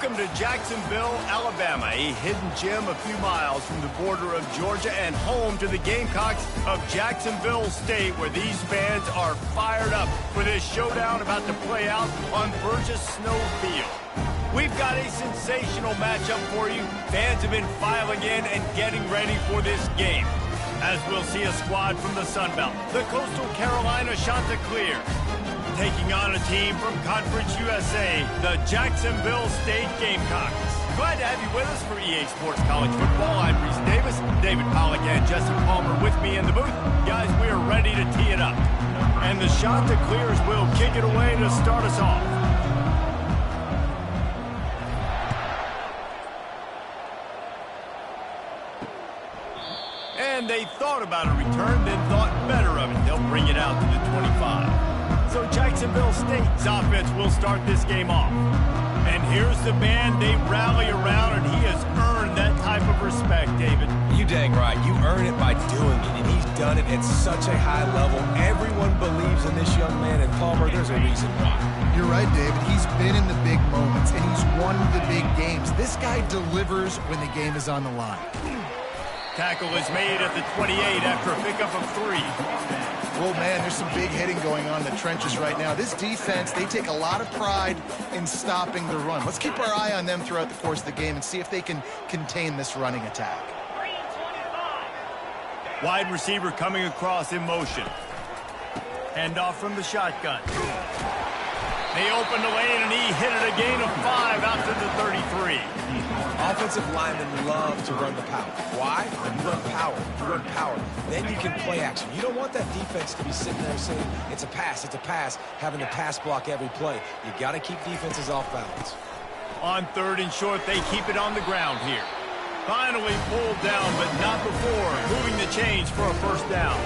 Welcome to Jacksonville, Alabama, a hidden gem a few miles from the border of Georgia and home to the Gamecocks of Jacksonville State, where these fans are fired up for this showdown about to play out on Burgess Snow Field. We've got a sensational matchup for you. Fans have been filing in and getting ready for this game, as we'll see a squad from the Sun Belt, the Coastal Carolina Chanticleer, taking on a team from Conference USA, the Jacksonville State Gamecocks. Glad to have you with us for EA Sports College Football. I'm Reese Davis, David Pollack and Jesse Palmer with me in the booth. Guys, we are ready to tee it up. And the Chanticleers will kick it away to start us off. And they thought about a return, then thought better of it. They'll bring it out to the 25. So Jacksonville State's offense will start this game off. And here's the band they rally around, and he has earned that type of respect, David. You dang right. You earn it by doing it, and he's done it at such a high level. Everyone believes in this young man, and Palmer, there's a reason why. You're right, David. He's been in the big moments, and he's won the big games. This guy delivers when the game is on the line. Tackle is made at the 28 after a pickup of 3. Well, man, there's some big hitting going on in the trenches right now. This defense, they take a lot of pride in stopping the run. Let's keep our eye on them throughout the course of the game and see if they can contain this running attack. Wide receiver coming across in motion. Handoff from the shotgun. They opened the lane, and he hit it a gain of 5 out to the 33. Offensive linemen love to run the power. Why? When you run power, then you can play action. You don't want that defense to be sitting there saying, it's a pass, having to pass block every play. You got to keep defenses off balance. On 3rd and short, they keep it on the ground here. Finally pulled down, but not before moving the chains for a first down.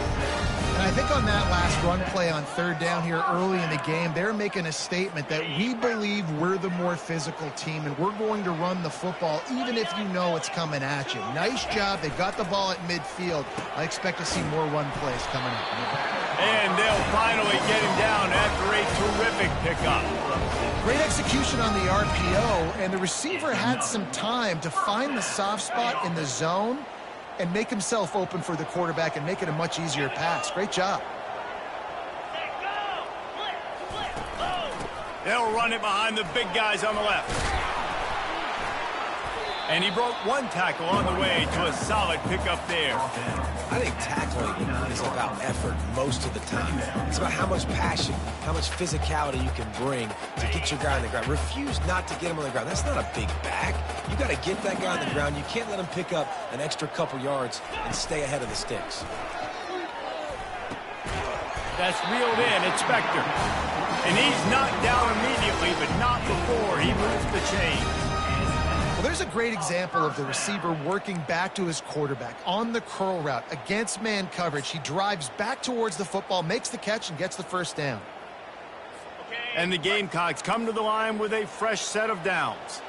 And I think on that last run play on 3rd down here early in the game, they're making a statement that we believe we're the more physical team and we're going to run the football even if you know it's coming at you. Nice job. They got the ball at midfield. I expect to see more run plays coming up. And they'll finally get him down after a terrific pickup. Great execution on the RPO, and the receiver had some time to find the soft spot in the zone and make himself open for the quarterback and make it a much easier pass. Great job. They'll run it behind the big guys on the left. And he broke 1 tackle on the way to a solid pickup there. I think tackling is about effort most of the time. It's about how much passion, how much physicality you can bring to get your guy on the ground. Refuse not to get him on the ground. That's not a big back. You got to get that guy on the ground. You can't let him pick up an extra couple yards and stay ahead of the sticks. That's reeled in. It's Spector. And he's knocked down immediately, but not before he moves the chain. Well, there's a great example of the receiver working back to his quarterback on the curl route against man coverage. He drives back towards the football, makes the catch, and gets the first down. And the Gamecocks come to the line with a fresh set of downs.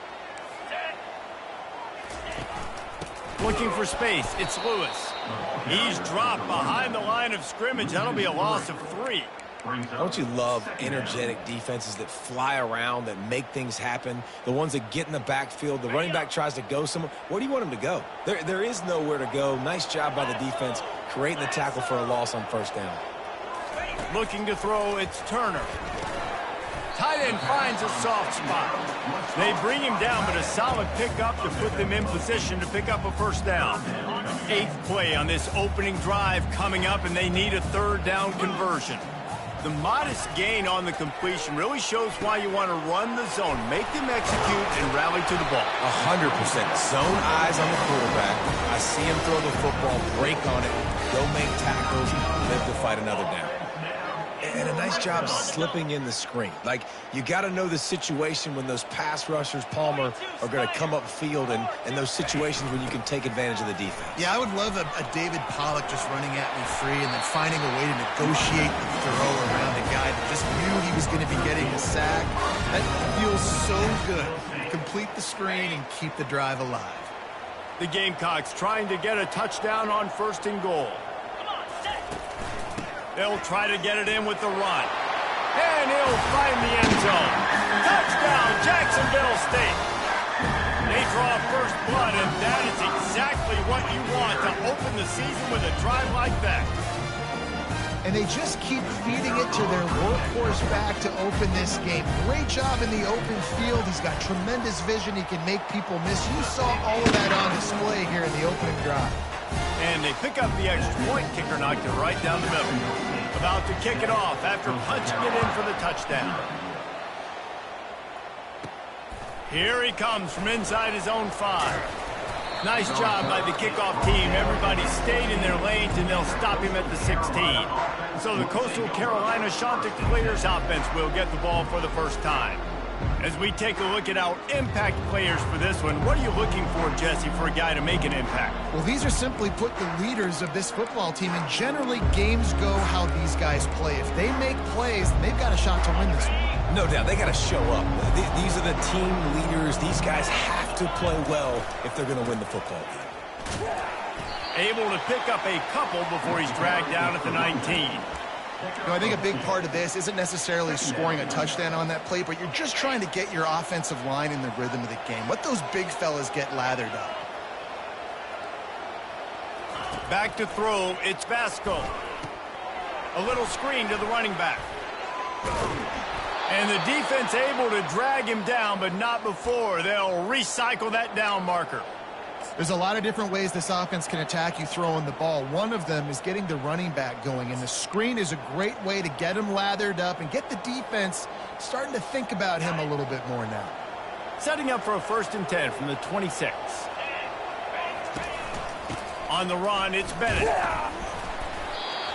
Looking for space, it's Lewis. He's dropped behind the line of scrimmage. That'll be a loss of 3. Don't you love energetic defenses that fly around, that make things happen? The ones that get in the backfield, the running back tries to go somewhere. Where do you want him to go? There is nowhere to go. Nice job by the defense creating the tackle for a loss on first down. Looking to throw, it's Turner. Tight end finds a soft spot. They bring him down, but a solid pickup to put them in position to pick up a first down. 8th play on this opening drive coming up, and they need a 3rd down conversion. The modest gain on the completion really shows why you want to run the zone. Make them execute and rally to the ball. 100%. Zone eyes on the quarterback. I see him throw the football, break on it, go make tackles, live to fight another down. And a nice job slipping in the screen. Like, you got to know the situation when those pass rushers, Palmer, are going to come upfield and those situations when you can take advantage of the defense. Yeah, I would love a David Pollack just running at me free and then finding a way to negotiate the throw around a guy that just knew he was going to be getting a sack. That feels so good. Complete the screen and keep the drive alive. The Gamecocks trying to get a touchdown on 1st and goal. They'll try to get it in with the run. And he'll find the end zone. Touchdown, Jacksonville State. blood, and that is exactly what you want to open the season with a drive like that. And they just keep feeding it to their workhorse back to open this game. Great job in the open field. He's got tremendous vision. He can make people miss. You saw all of that on display here in the opening drive. And they pick up the extra point. Kicker knocked it right down the middle. About to kick it off after punching it in for the touchdown. Here he comes from inside his own 5. Nice job by the kickoff team. Everybody stayed in their lanes, and they'll stop him at the 16. So the Coastal Carolina Chanticleers offense will get the ball for the first time. As we take a look at our impact players for this one, what are you looking for, Jesse, for a guy to make an impact? Well, these are simply put the leaders of this football team, and generally games go how these guys play. If they make plays, they've got a shot to win this one. No doubt, they got to show up. These are the team leaders. These guys have to play well if they're going to win the football game. Able to pick up a couple before he's dragged down at the 19. I think a big part of this isn't necessarily scoring a touchdown on that play, but you're just trying to get your offensive line in the rhythm of the game. Let those big fellas get lathered up. Back to throw, it's Vasco. A little screen to the running back. And the defense able to drag him down, but not before. They'll recycle that down marker. There's a lot of different ways this offense can attack you throwing the ball. One of them is getting the running back going, and the screen is a great way to get him lathered up and get the defense starting to think about him a little bit more now. Setting up for a 1st and 10 from the 26. On the run, it's Bennett.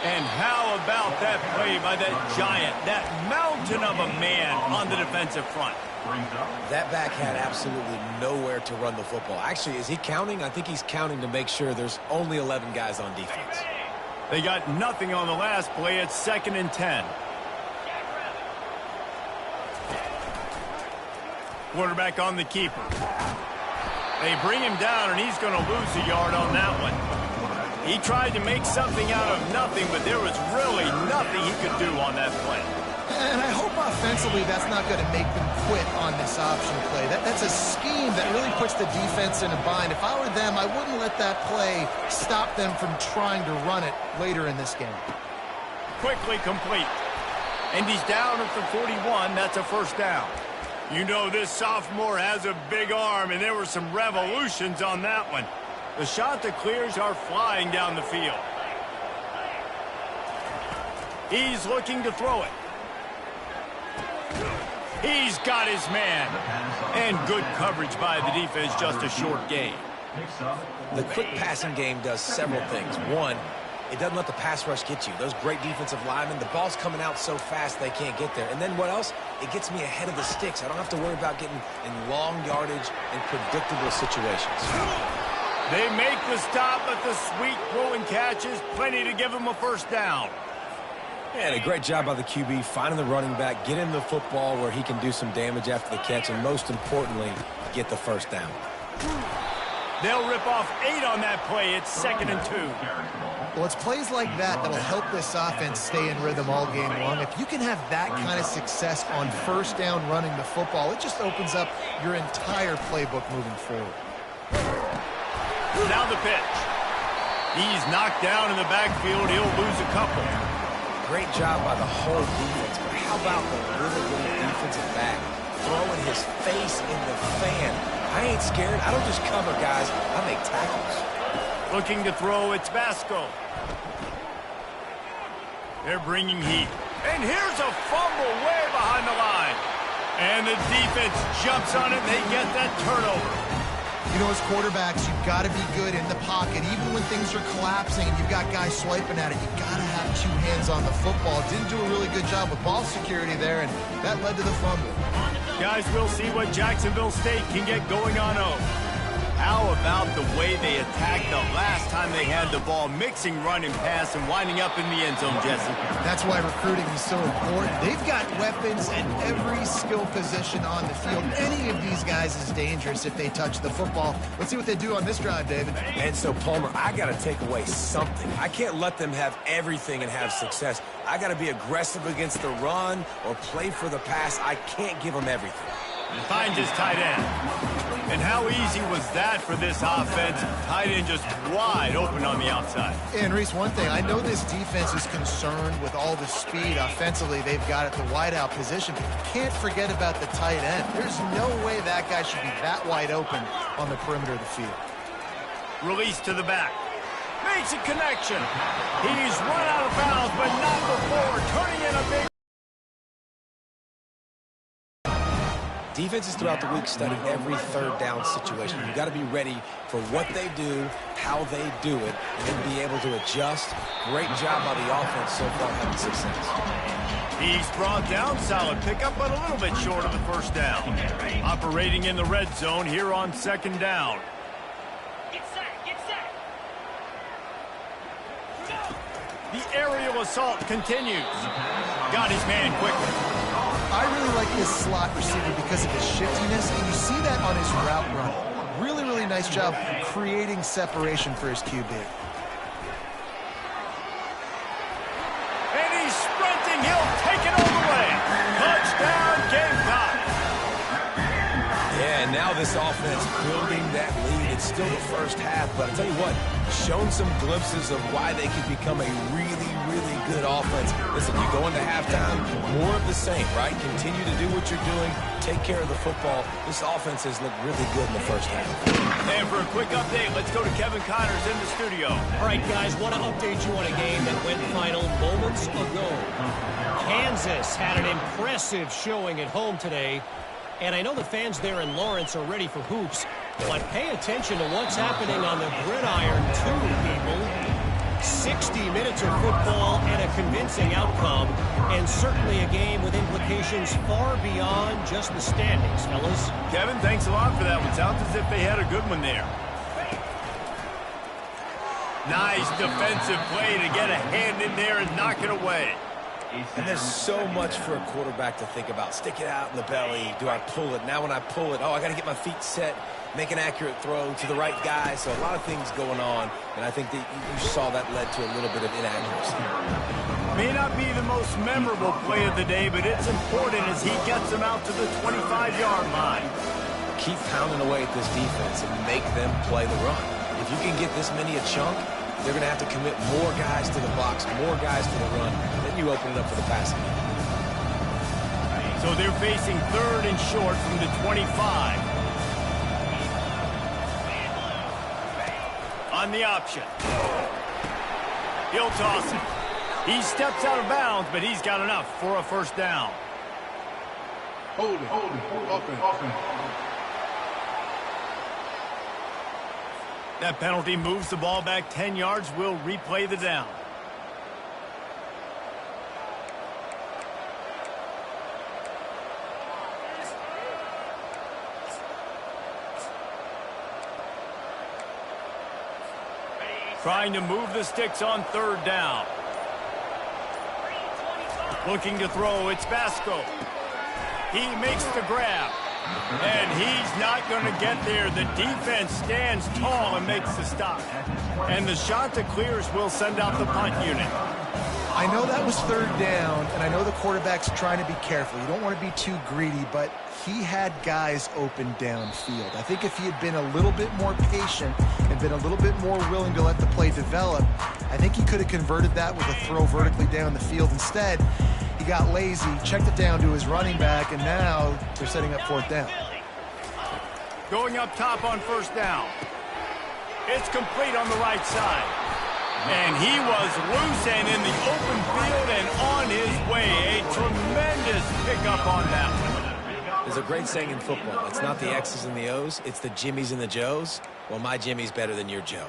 And how about that play by that giant, that mountain of a man on the defensive front? That back had absolutely nowhere to run the football. Actually, is he counting? I think he's counting to make sure there's only 11 guys on defense. They got nothing on the last play. It's 2nd and 10. Quarterback on the keeper. They bring him down, and he's going to lose a yard on that one. He tried to make something out of nothing, but there was really nothing he could do on that play. And I hope offensively that's not going to make them quit on this option play. That's a scheme that really puts the defense in a bind. If I were them, I wouldn't let that play stop them from trying to run it later in this game. Quickly complete. And he's down at the 41. That's a 1st down. You know this sophomore has a big arm, and there were some revolutions on that one. The Chanticleers are flying down the field. He's looking to throw it. He's got his man. And good coverage by the defense, just a short gain. The quick passing game does several things. One, it doesn't let the pass rush get you. Those great defensive linemen, the ball's coming out so fast they can't get there. And then what else? It gets me ahead of the sticks. I don't have to worry about getting in long yardage and predictable situations. They make the stop, but the sweet throw and catch is plenty to give him a 1st down. And a great job by the QB finding the running back, get him the football where he can do some damage after the catch, and most importantly, get the 1st down. They'll rip off 8 on that play. It's 2nd and 2. Well, it's plays like that that'll help this offense stay in rhythm all game long. If you can have that kind of success on 1st down running the football, it just opens up your entire playbook moving forward. Now the pitch. He's knocked down in the backfield. He'll lose a couple. Great job by the whole defense, but how about the little defensive back throwing his face in the fan? I ain't scared. I don't just cover guys. I make tackles. Looking to throw, it's Vasco. They're bringing heat. And here's a fumble way behind the line. And the defense jumps on it, and they get that turnover. You know, as quarterbacks, you've got to be good in the pocket. Even when things are collapsing and you've got guys swiping at it, you've got to have 2 hands on the football. Didn't do a really good job with ball security there, and that led to the fumble. Guys, we'll see what Jacksonville State can get going on 0. How about the way they attacked the last time they had the ball, mixing run and pass and winding up in the end zone, Jesse? That's why recruiting is so important. They've got weapons at every skill position on the field. Any of these guys is dangerous if they touch the football. Let's see what they do on this drive, David. And so, Palmer, I got to take away something. I can't let them have everything and have success. I got to be aggressive against the run or play for the pass. I can't give them everything. Finds his tight end. And how easy was that for this offense? Tight end just wide open on the outside. And Reese, one thing, I know this defense is concerned with all the speed offensively they've got at the wideout position, but you can't forget about the tight end. There's no way that guy should be that wide open on the perimeter of the field. Release to the back. Makes a connection. He's run out of bounds, but not before turning in a big... Defenses throughout the week study every third down situation. You've got to be ready for what they do, how they do it, and then be able to adjust. Great job by the offense so far having success. He's brought down. Solid pickup, but a little bit short of the first down. Operating in the red zone here on second down. The aerial assault continues. Got his man quickly. I really like this slot receiver because of his shiftiness, and you see that on his route run. Really, really nice job creating separation for his QB. And he's sprinting. He'll take it all the way. Touchdown, Gamecock. Yeah, and now this offense building that lead. It's still the first half, but I'll tell you what, shown some glimpses of why they could become a really, really good offense. Listen, you go into halftime, more of the same, right? Continue to do what you're doing, take care of the football. This offense has looked really good in the first half. And for a quick update, let's go to Kevin Connors in the studio. All right, guys, want to update you on a game that went final moments ago. Kansas had an impressive showing at home today, and I know the fans there in Lawrence are ready for hoops, but pay attention to what's happening on the gridiron too, people. 60 minutes of football and a convincing outcome, and certainly a game with implications far beyond just the standings, fellas. Kevin, thanks a lot for that one. Sounds as if they had a good one there. Nice defensive play to get a hand in there and knock it away. And there's so much for a quarterback to think about. Stick it out in the belly. Do I pull it? Now when I pull it, oh, I got to get my feet set, make an accurate throw to the right guy. So a lot of things going on, and I think that you saw that led to a little bit of inaccuracy. May not be the most memorable play of the day, but it's important as he gets them out to the 25-yard line. Keep pounding away at this defense and make them play the run. If you can get this many a chunk, they're going to have to commit more guys to the box, more guys to the run. Then you open it up for the passing game. So they're facing third and short from the 25. On the option. He'll toss it. He steps out of bounds, but he's got enough for a first down. Hold it. Offense. That penalty moves the ball back 10 yards. We'll replay the down. Trying to move the sticks on third down. Looking to throw, it's Vasco. He makes the grab. And he's not going to get there. The defense stands tall and makes the stop. And the shot that clears will send out the punt unit. I know that was third down, and I know the quarterback's trying to be careful. You don't want to be too greedy, but he had guys open downfield. I think if he had been a little bit more patient and been a little bit more willing to let the play develop, I think he could have converted that with a throw vertically down the field. Instead, he got lazy, checked it down to his running back, and now they're setting up fourth down. Going up top on first down. It's complete on the right side. And he was loose and in the open field and on his way. A tremendous pickup on that one. There's a great saying in football. It's not the X's and the O's, it's the Jimmies and the Joes. Well, my Jimmy's better than your Joe.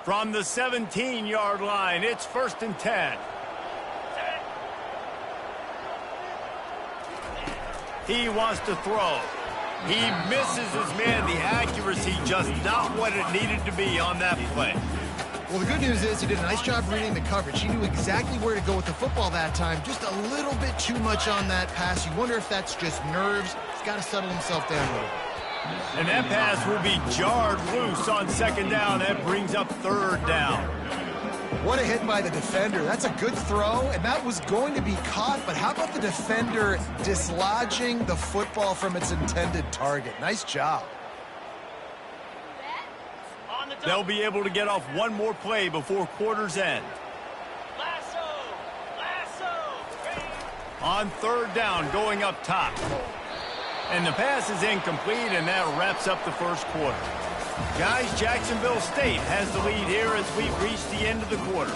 From the 17-yard line, it's 1st and 10. He wants to throw. He misses his man. The accuracy just not what it needed to be on that play. Well, the good news is he did a nice job reading the coverage. He knew exactly where to go with the football that time. Just a little bit too much on that pass. You wonder if that's just nerves. He's got to settle himself down a little bit. And that pass will be jarred loose on second down. That brings up third down. What a hit by the defender. That's a good throw, and that was going to be caught, but how about the defender dislodging the football from its intended target? Nice job. They'll be able to get off one more play before quarter's end. On third down, going up top. And the pass is incomplete, and that wraps up the first quarter. Guys, Jacksonville State has the lead here as we've reached the end of the quarter.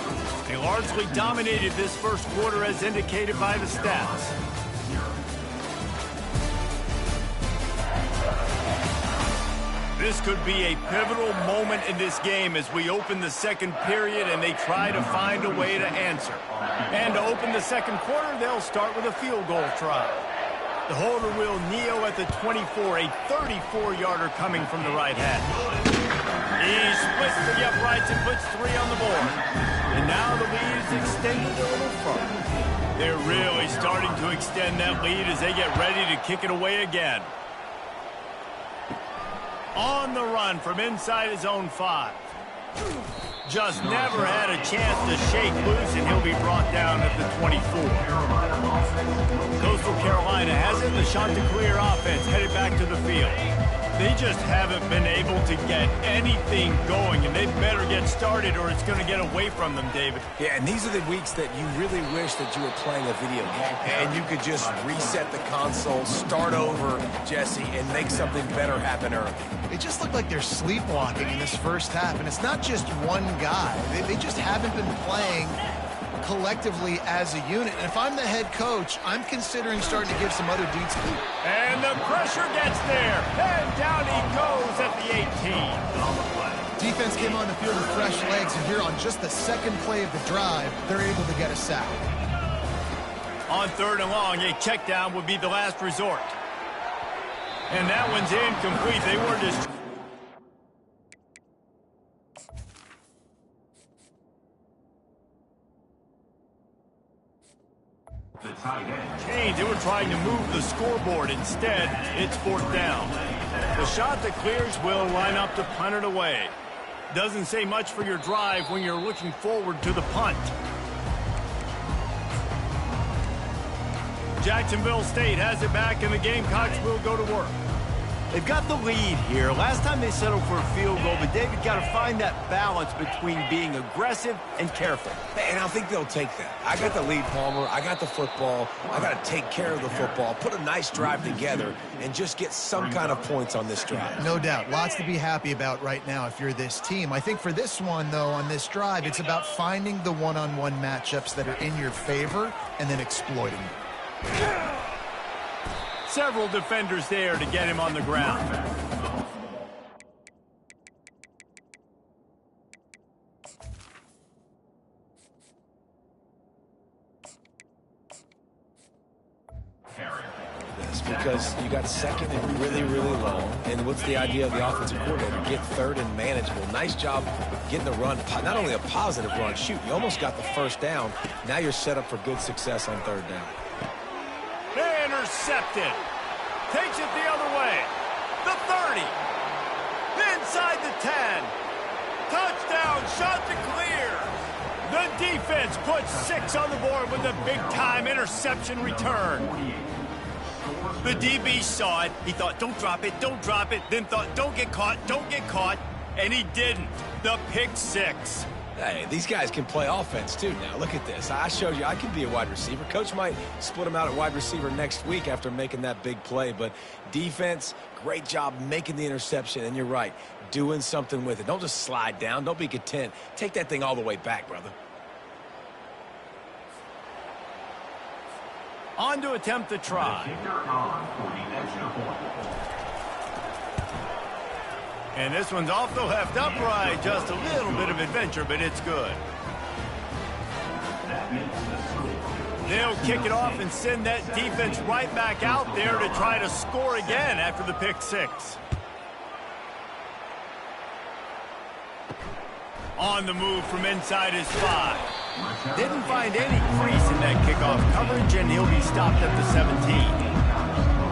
They largely dominated this first quarter as indicated by the stats. This could be a pivotal moment in this game as we open the second period and they try to find a way to answer. And to open the second quarter, they'll start with a field goal try. The holder will kneel at the 24, a 34-yarder coming from the right hand. He splits the uprights and puts 3 on the board. And now the lead is extended a little further. They're really starting to extend that lead as they get ready to kick it away again. On the run from inside his own 5. Just never had a chance to shake loose, and he'll be brought down at the 24. Coastal Carolina has it. The Chanticleer offense headed back to the field. They just haven't been able to get anything going, and they better get started or it's going to get away from them, David. Yeah, and these are the weeks that you really wish that you were playing a video game and you could just reset the console, start over, Jesse, and make something better happen early. They just look like they're sleepwalking in this first half, and it's not just one guy. They just haven't been playing collectively as a unit. And if I'm the head coach, I'm considering starting to give some other dudes. And the pressure gets there. And down he goes at the 18. Defense came on the field with fresh legs, and here on just the second play of the drive, they're able to get a sack. On third and long, a check down would be the last resort. And that one's incomplete. They were just... Change. They were trying to move the scoreboard. Instead, it's fourth down. The shot that clears will line up to punt it away. Doesn't say much for your drive when you're looking forward to the punt. Jacksonville State has it back, and the Gamecocks will go to work. They've got the lead here. Last time they settled for a field goal, but David got to find that balance between being aggressive and careful. And I think they'll take that. I got the lead, Palmer. I got the football. I got to take care of the football, put a nice drive together, and just get some kind of points on this drive. No doubt. Lots to be happy about right now if you're this team. I think for this one, though, on this drive, it's about finding the one-on-one matchups that are in your favor and then exploiting them. Several defenders there to get him on the ground. That's because you got second and really, really low. And what's the idea of the offensive coordinator? Get third and manageable. Nice job getting the run. Not only a positive run, shoot, you almost got the first down. Now you're set up for good success on third down. Intercepted. Takes it the other way. The 30. Inside the 10. Touchdown, shot to clear. The defense puts 6 on the board with a big-time interception return. The DB saw it. He thought, don't drop it, don't drop it. Then thought, don't get caught, don't get caught. And he didn't. The pick 6. Hey, these guys can play offense, too, now. Look at this. I showed you I can be a wide receiver. Coach might split him out at wide receiver next week after making that big play. But defense, great job making the interception. And you're right, doing something with it. Don't just slide down. Don't be content. Take that thing all the way back, brother. On to attempt the try. And this one's off the left upright. Just a little bit of adventure, but it's good. They'll kick it off and send that defense right back out there to try to score again after the pick 6. On the move from inside his 5. Didn't find any crease in that kickoff coverage, and he'll be stopped at the 17.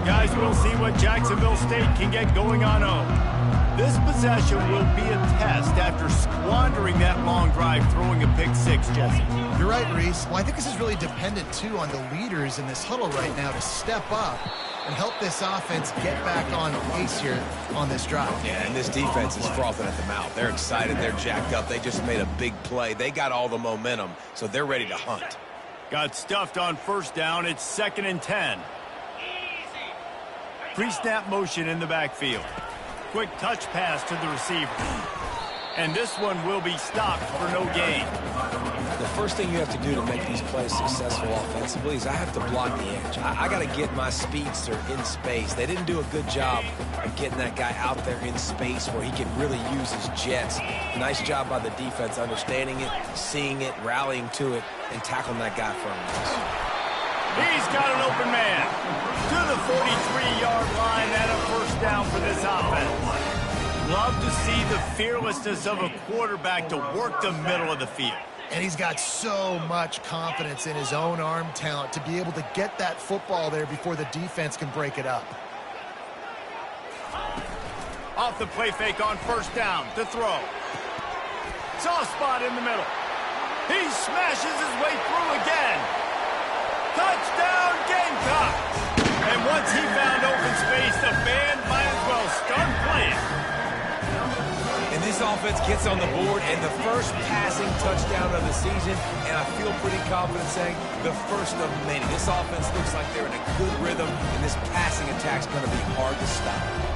Guys, we'll see what Jacksonville State can get going on home. This possession will be a test after squandering that long drive throwing a pick six, Jesse. You're right, Reese. Well, I think this is really dependent, too, on the leaders in this huddle right now to step up and help this offense get back on pace here on this drive. Yeah, and this defense is frothing at the mouth. They're excited. They're jacked up. They just made a big play. They got all the momentum, so they're ready to hunt. Got stuffed on first down. It's 2nd and 10. Pre-snap motion in the backfield. Quick touch pass to the receiver. And this one will be stopped for no gain. The first thing you have to do to make these plays successful offensively is I have to block the edge. I got to get my speedster in space. They didn't do a good job of getting that guy out there in space where he can really use his jets. Nice job by the defense understanding it, seeing it, rallying to it, and tackling that guy for a miss. He's got an open man to the 43-yard line and a first down for this offense. Love to see the fearlessness of a quarterback to work the middle of the field. And he's got so much confidence in his own arm talent to be able to get that football there before the defense can break it up. Off the play fake on first down to throw. Soft spot in the middle. He smashes his way through again. Touchdown, Gamecocks! And once he found open space, the band might as well start playing. And this offense gets on the board, and the first passing touchdown of the season, and I feel pretty confident saying the first of many. This offense looks like they're in a good rhythm, and this passing attack's going to be hard to stop.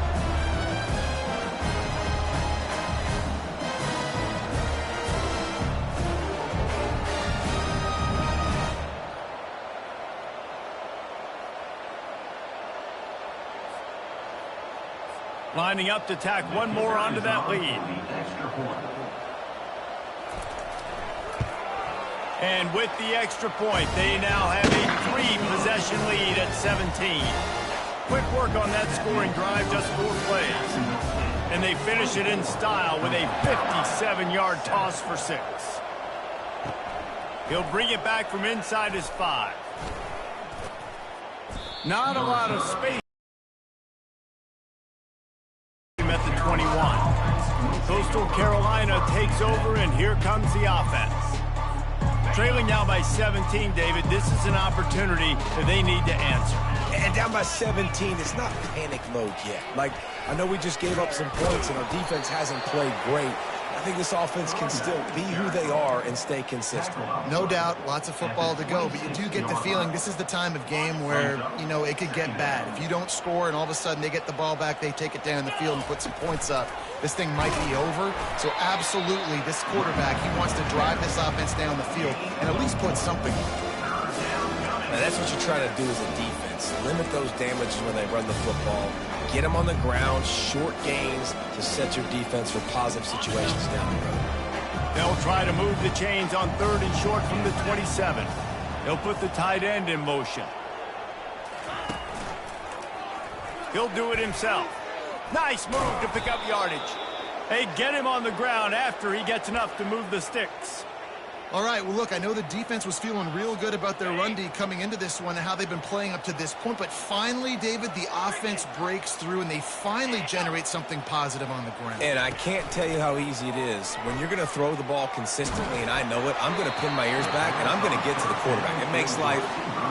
Lining up to tack one more onto that lead. And with the extra point, they now have a 3-possession lead at 17. Quick work on that scoring drive, just 4 plays. And they finish it in style with a 57-yard toss for 6. He'll bring it back from inside his 5. Not a lot of space. At the 21. Coastal Carolina takes over, and here comes the offense. Trailing now by 17, David, this is an opportunity that they need to answer. And down by 17, it's not panic mode yet. Like, I know we just gave up some points, and our defense hasn't played great. I think this offense can still be who they are and stay consistent. No doubt, lots of football to go, but you do get the feeling this is the time of game where, you know, it could get bad. If you don't score and all of a sudden they get the ball back, they take it down the field and put some points up, this thing might be over. So absolutely, this quarterback, he wants to drive this offense down the field and at least put something on. Now, that's what you try to do as a defense. Limit those damages when they run the football. Get them on the ground, short gains to set your defense for positive situations down the road. They'll try to move the chains on 3rd and short from the 27. They'll put the tight end in motion. He'll do it himself. Nice move to pick up yardage. They get him on the ground after he gets enough to move the sticks. All right, well, look, I know the defense was feeling real good about their run D coming into this one and how they've been playing up to this point, but finally, David, the offense breaks through and they finally generate something positive on the ground. And I can't tell you how easy it is. When you're going to throw the ball consistently, and I know it, I'm going to pin my ears back, and I'm going to get to the quarterback. It makes life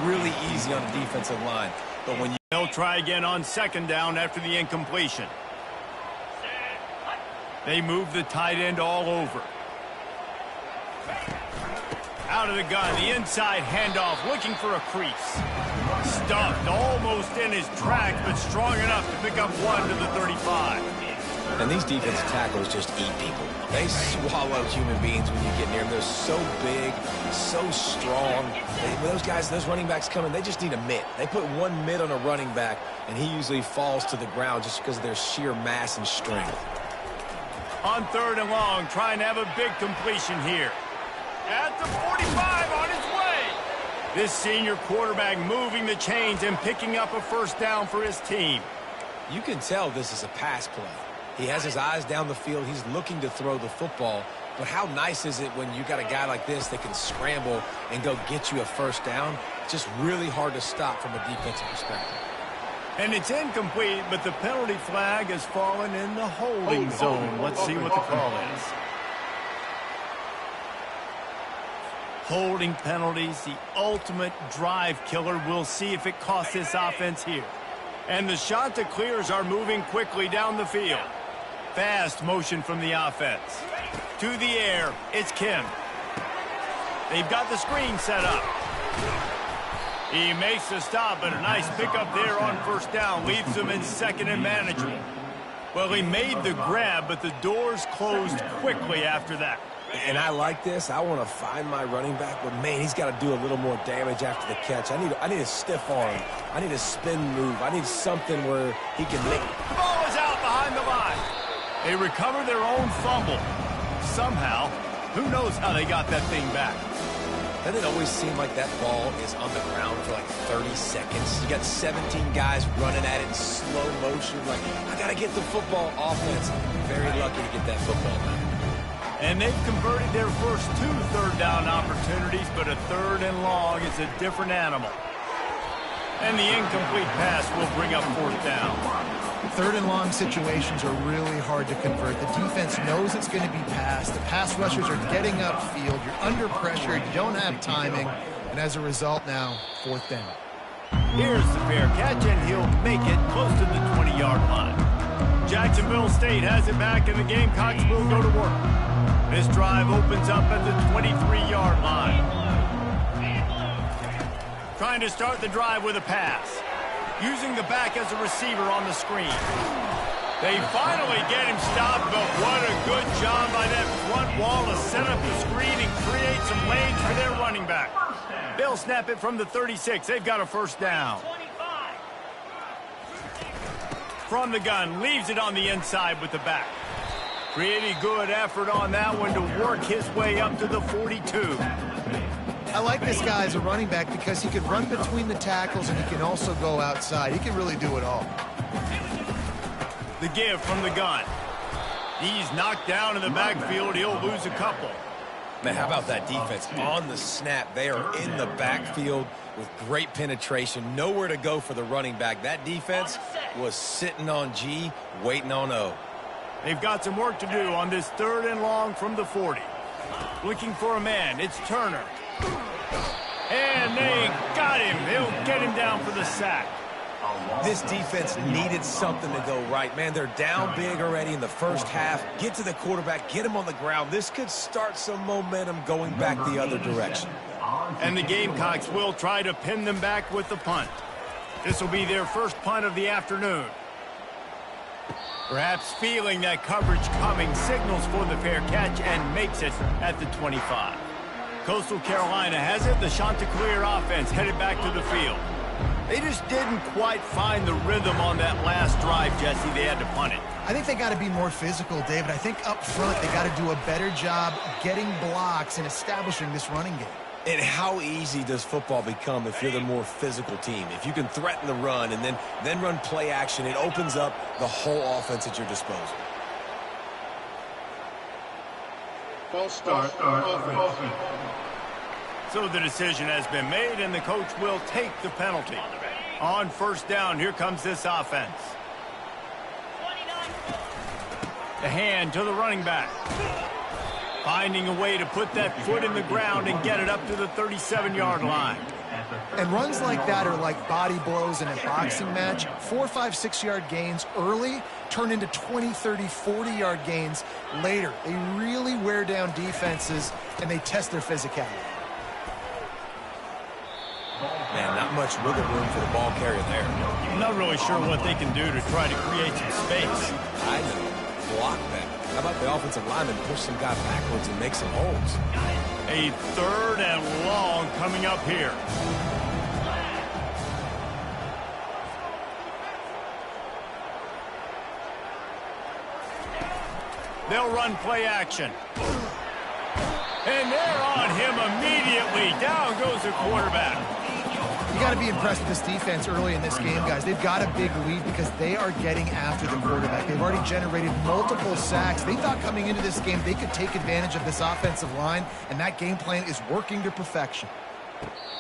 really easy on the defensive line. But when they'll try again on 2nd down after the incompletion. They move the tight end all over. Out of the gun, the inside handoff, looking for a crease. Stuffed almost in his tracks, but strong enough to pick up 1 to the 35. And these defensive tackles just eat people. They swallow human beings when you get near them. They're so big, so strong. When those guys, those running backs come in, they just need a mitt. They put 1 mitt on a running back, and he usually falls to the ground just because of their sheer mass and strength. On 3rd and long, trying to have a big completion here. At the 45, on his way. This senior quarterback moving the chains and picking up a first down for his team. You can tell this is a pass play. He has his eyes down the field. He's looking to throw the football. But how nice is it when you got a guy like this that can scramble and go get you a first down? Just really hard to stop from a defensive perspective. And it's incomplete, but the penalty flag has fallen in the holding zone. Let's see what the call is. Holding penalties, the ultimate drive killer. We'll see if it costs this offense here. And the Chanticleers are moving quickly down the field. Fast motion from the offense. To the air, it's Kim. They've got the screen set up. He makes the stop, but a nice pickup there on first down. Leaves them in second and manageable. Well, he made the grab, but the doors closed quickly after that. And I like this. I want to find my running back, but, man, he's got to do a little more damage after the catch. I need a stiff arm. I need a spin move. I need something where he can make. The ball is out behind the line. They recover their own fumble. Somehow, who knows how they got that thing back. Doesn't it always seem like that ball is on the ground for like 30 seconds? You got 17 guys running at it in slow motion. Like, I got to get the football. Offense, very lucky to get that football back. And they've converted their first 2 third-down opportunities, but a 3rd and long is a different animal. And the incomplete pass will bring up 4th down. 3rd and long situations are really hard to convert. The defense knows it's going to be passed. The pass rushers are getting upfield. You're under pressure. You don't have timing. And as a result now, 4th down. Here's the fair catch, and he'll make it close to the 20-yard line. Jacksonville State has it back, and the Gamecocks will go to work. This drive opens up at the 23-yard line. Trying to start the drive with a pass. Using the back as a receiver on the screen. They finally get him stopped, but what a good job by that front wall to set up the screen and create some lanes for their running back. They'll snap it from the 36. They've got a 1st down. From the gun, leaves it on the inside with the back. Pretty good effort on that one to work his way up to the 42. I like this guy as a running back because he can run between the tackles and he can also go outside. He can really do it all. The give from the gun. He's knocked down in the backfield. He'll lose a couple. Man, how about that defense? On the snap, they are in the backfield with great penetration. Nowhere to go for the running back. That defense was sitting on G, waiting on O. They've got some work to do on this 3rd and long from the 40. Looking for a man. It's Turner. And they got him. They'll get him down for the sack. This defense needed something to go right. Man, they're down big already in the first half. Get to the quarterback, get him on the ground. This could start some momentum going back the other direction. And the Gamecocks will try to pin them back with the punt. This will be their first punt of the afternoon. Perhaps feeling that coverage coming, signals for the fair catch and makes it at the 25. Coastal Carolina has it. The Chanticleer offense headed back to the field. They just didn't quite find the rhythm on that last drive, Jesse. They had to punt it. I think they got to be more physical, David. I think up front they got to do a better job getting blocks and establishing this running game. And how easy does football become if you're the more physical team? If you can threaten the run and then run play action, it opens up the whole offense at your disposal. False start. Offense. So the decision has been made, and the coach will take the penalty. On 1st down, here comes this offense. The hand to the running back. Finding a way to put that foot in the ground and get it up to the 37-yard line. And runs like that are like body blows in a boxing match. 4, 5, 6-yard gains early turn into 20, 30, 40-yard gains later. They really wear down defenses, and they test their physicality. Man, not much wiggle room for the ball carrier there. I'm not really sure what they can do to try to create some space. I know. Block that. How about the offensive lineman push some guy backwards and make some holes? A 3rd and long coming up here. They'll run play action. And they're on him immediately. Down goes the quarterback. You got to be impressed with this defense early in this game, guys. They've got a big lead because they are getting after the quarterback. They've already generated multiple sacks. They thought coming into this game they could take advantage of this offensive line, and that game plan is working to perfection.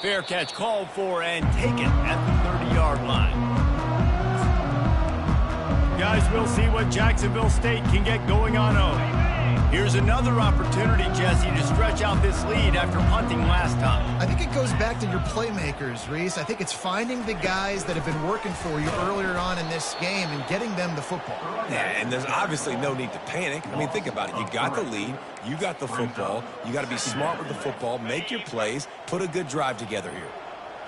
Fair catch called for and taken at the 30-yard line. Guys, we'll see what Jacksonville State can get going on home. Here's another opportunity, Jesse, to stretch out this lead after punting last time. I think it goes back to your playmakers, Reese. I think it's finding the guys that have been working for you earlier on in this game and getting them the football. Yeah, and there's obviously no need to panic. I mean, think about it. You got the lead. You got the football. You got to be smart with the football, make your plays, put a good drive together here.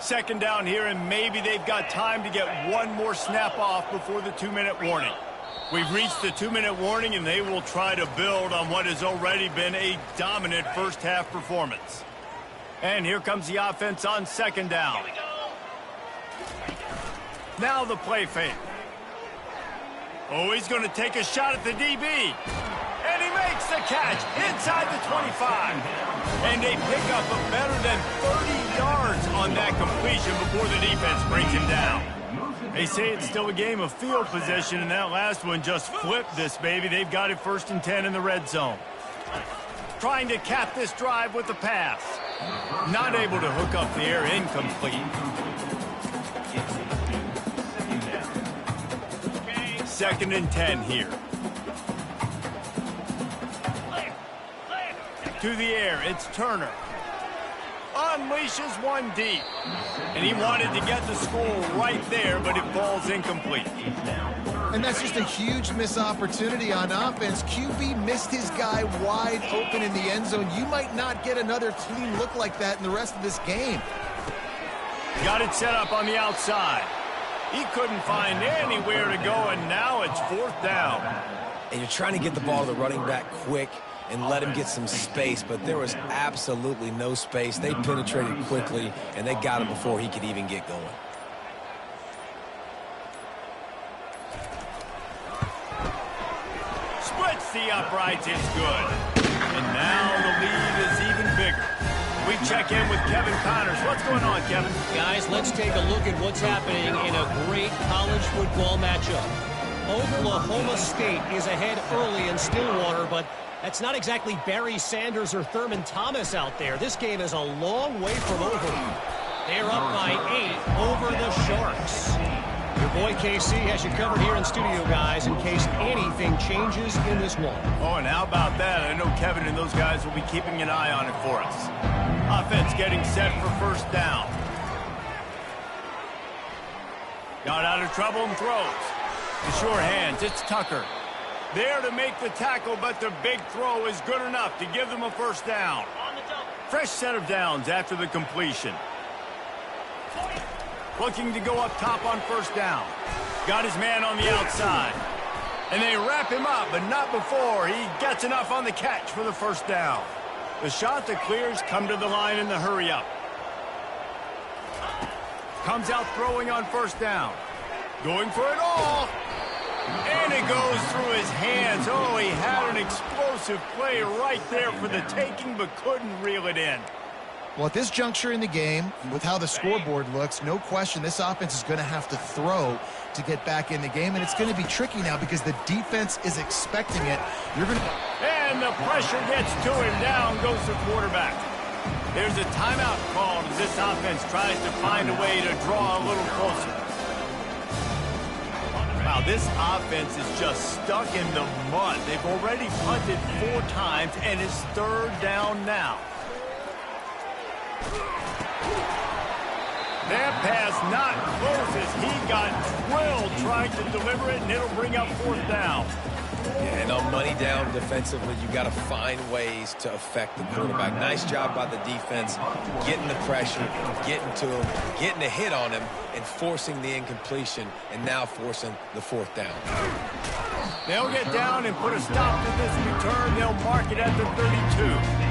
Second down here, and maybe they've got time to get one more snap off before the 2-minute warning. We've reached the 2-minute warning, and they will try to build on what has already been a dominant first-half performance. And here comes the offense on second down. Now the play fake. Oh, he's going to take a shot at the DB. And he makes the catch inside the 25. And they pick up a better than 30 yards on that completion before the defense brings him down. They say it's still a game of field position, and that last one just flipped this baby. They've got it 1st and 10 in the red zone. Trying to cap this drive with the pass. Not able to hook up the air, incomplete. 2nd and 10 here. To the air, it's Turner. Unleashes one deep. And he wanted to get the score right there, but it falls incomplete. And that's just a huge missed opportunity on offense. QB missed his guy wide open in the end zone. You might not get another clean look like that in the rest of this game. Got it set up on the outside. He couldn't find anywhere to go, and now it's 4th down. And you're trying to get the ball to the running back quick and let him get some space, but there was absolutely no space. They penetrated quickly, and they got him before he could even get going. Splits the uprights, it's good. And now the lead is even bigger. We check in with Kevin Connors. What's going on, Kevin? Guys, let's take a look at what's happening in a great college football matchup. Oklahoma State is ahead early in Stillwater, but that's not exactly Barry Sanders or Thurman Thomas out there. This game is a long way from over. They're up by 8 over the Sharks. Your boy KC has you covered here in studio, guys, in case anything changes in this one. Oh, and how about that? I know Kevin and those guys will be keeping an eye on it for us. Offense getting set for 1st down. Got out of trouble and throws. The sure hands, it's Tucker. There to make the tackle, but the big throw is good enough to give them a 1st down. Fresh set of downs after the completion. Looking to go up top on 1st down. Got his man on the outside. And they wrap him up, but not before he gets enough on the catch for the 1st down. The shot that clears come to the line in the hurry-up. Comes out throwing on 1st down. Going for it all. And it goes through his hands. Oh, he had an explosive play right there for the taking, but couldn't reel it in. Well, at this juncture in the game, with how the scoreboard looks, no question this offense is going to have to throw to get back in the game, and it's going to be tricky now because the defense is expecting it. And the pressure gets to him. Down goes the quarterback. There's a timeout called as this offense tries to find a way to draw a little closer. Wow, this offense is just stuck in the mud. They've already punted 4 times, and it's 3rd down now. That pass not close as he got drilled trying to deliver it, and it'll bring up 4th down. Yeah, and on money down defensively, you got to find ways to affect the quarterback. Nice job by the defense, getting the pressure, getting to him, getting a hit on him, and forcing the incompletion, and now forcing the 4th down. They'll get down and put a stop to this return. They'll mark it at the 32.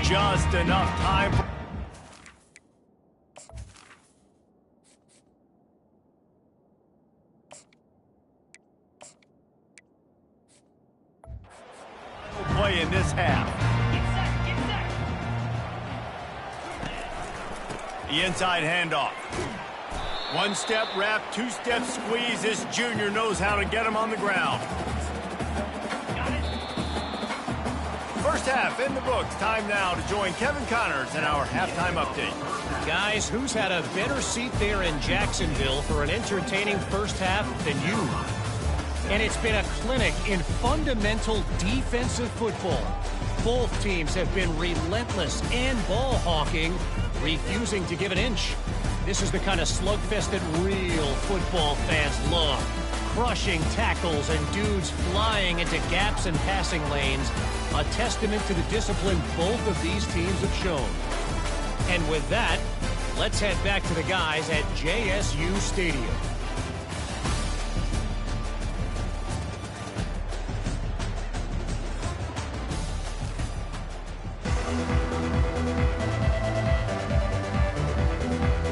Just enough time for play in this half. The inside handoff. 1 step wrap, 2 step squeeze. This junior knows how to get him on the ground. First half in the books. Time now to join Kevin Connors in our halftime update. Guys, who's had a better seat there in Jacksonville for an entertaining first half than you? And it's been a clinic in fundamental defensive football. Both teams have been relentless and ball hawking, refusing to give an inch. This is the kind of slugfest that real football fans love. Crushing tackles and dudes flying into gaps and passing lanes. A testament to the discipline both of these teams have shown. And with that, let's head back to the guys at JSU Stadium.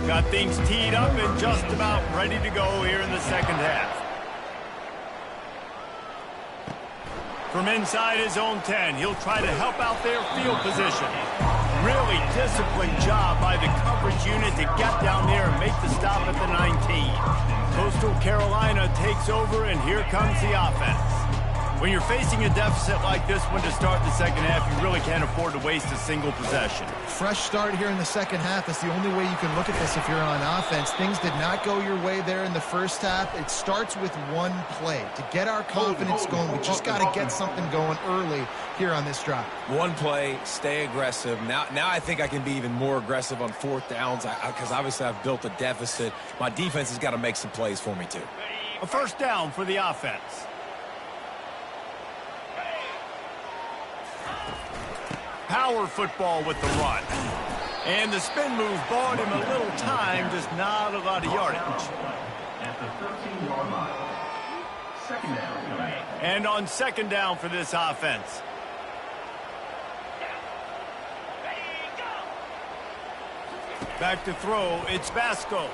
Got things teed up and just about ready to go here in the second half. From inside his own 10, he'll try to help out their field position. Really disciplined job by the coverage unit to get down there and make the stop at the 19. Coastal Carolina takes over, and here comes the offense. When you're facing a deficit like this one to start the second half, you really can't afford to waste a single possession. Fresh start here in the second half. That's the only way you can look at this if you're on offense. Things did not go your way there in the first half. It starts with one play. To get our confidence going, we just got to get something going early here on this drive. One play, stay aggressive. Now I think I can be even more aggressive on fourth downs because obviously I've built a deficit. My defense has got to make some plays for me too. A first down for the offense. Power football with the run. And the spin move bought him a little time, just not a lot of yardage. And on second down for this offense. Back to throw, it's Vasco.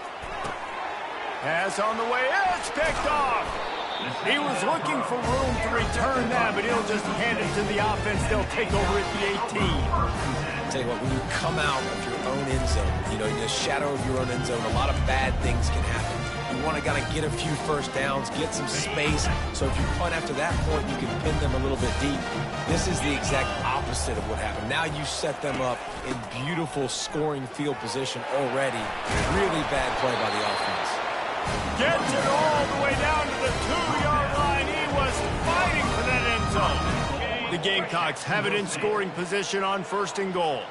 Pass on the way, it's picked off. He was looking for room to return that, but he'll just hand it to the offense. They'll take over at the 18. I'll tell you what, when you come out of your own end zone, in the shadow of your own end zone, a lot of bad things can happen. You want to get a few first downs, get some space, so if you punt after that point, you can pin them a little bit deep. This is the exact opposite of what happened. Now you set them up in beautiful scoring field position already. Really bad play by the offense. Gets it all the way down to the 2-yard line. He was fighting for that end zone. The Gamecocks have it in scoring position on first and goal.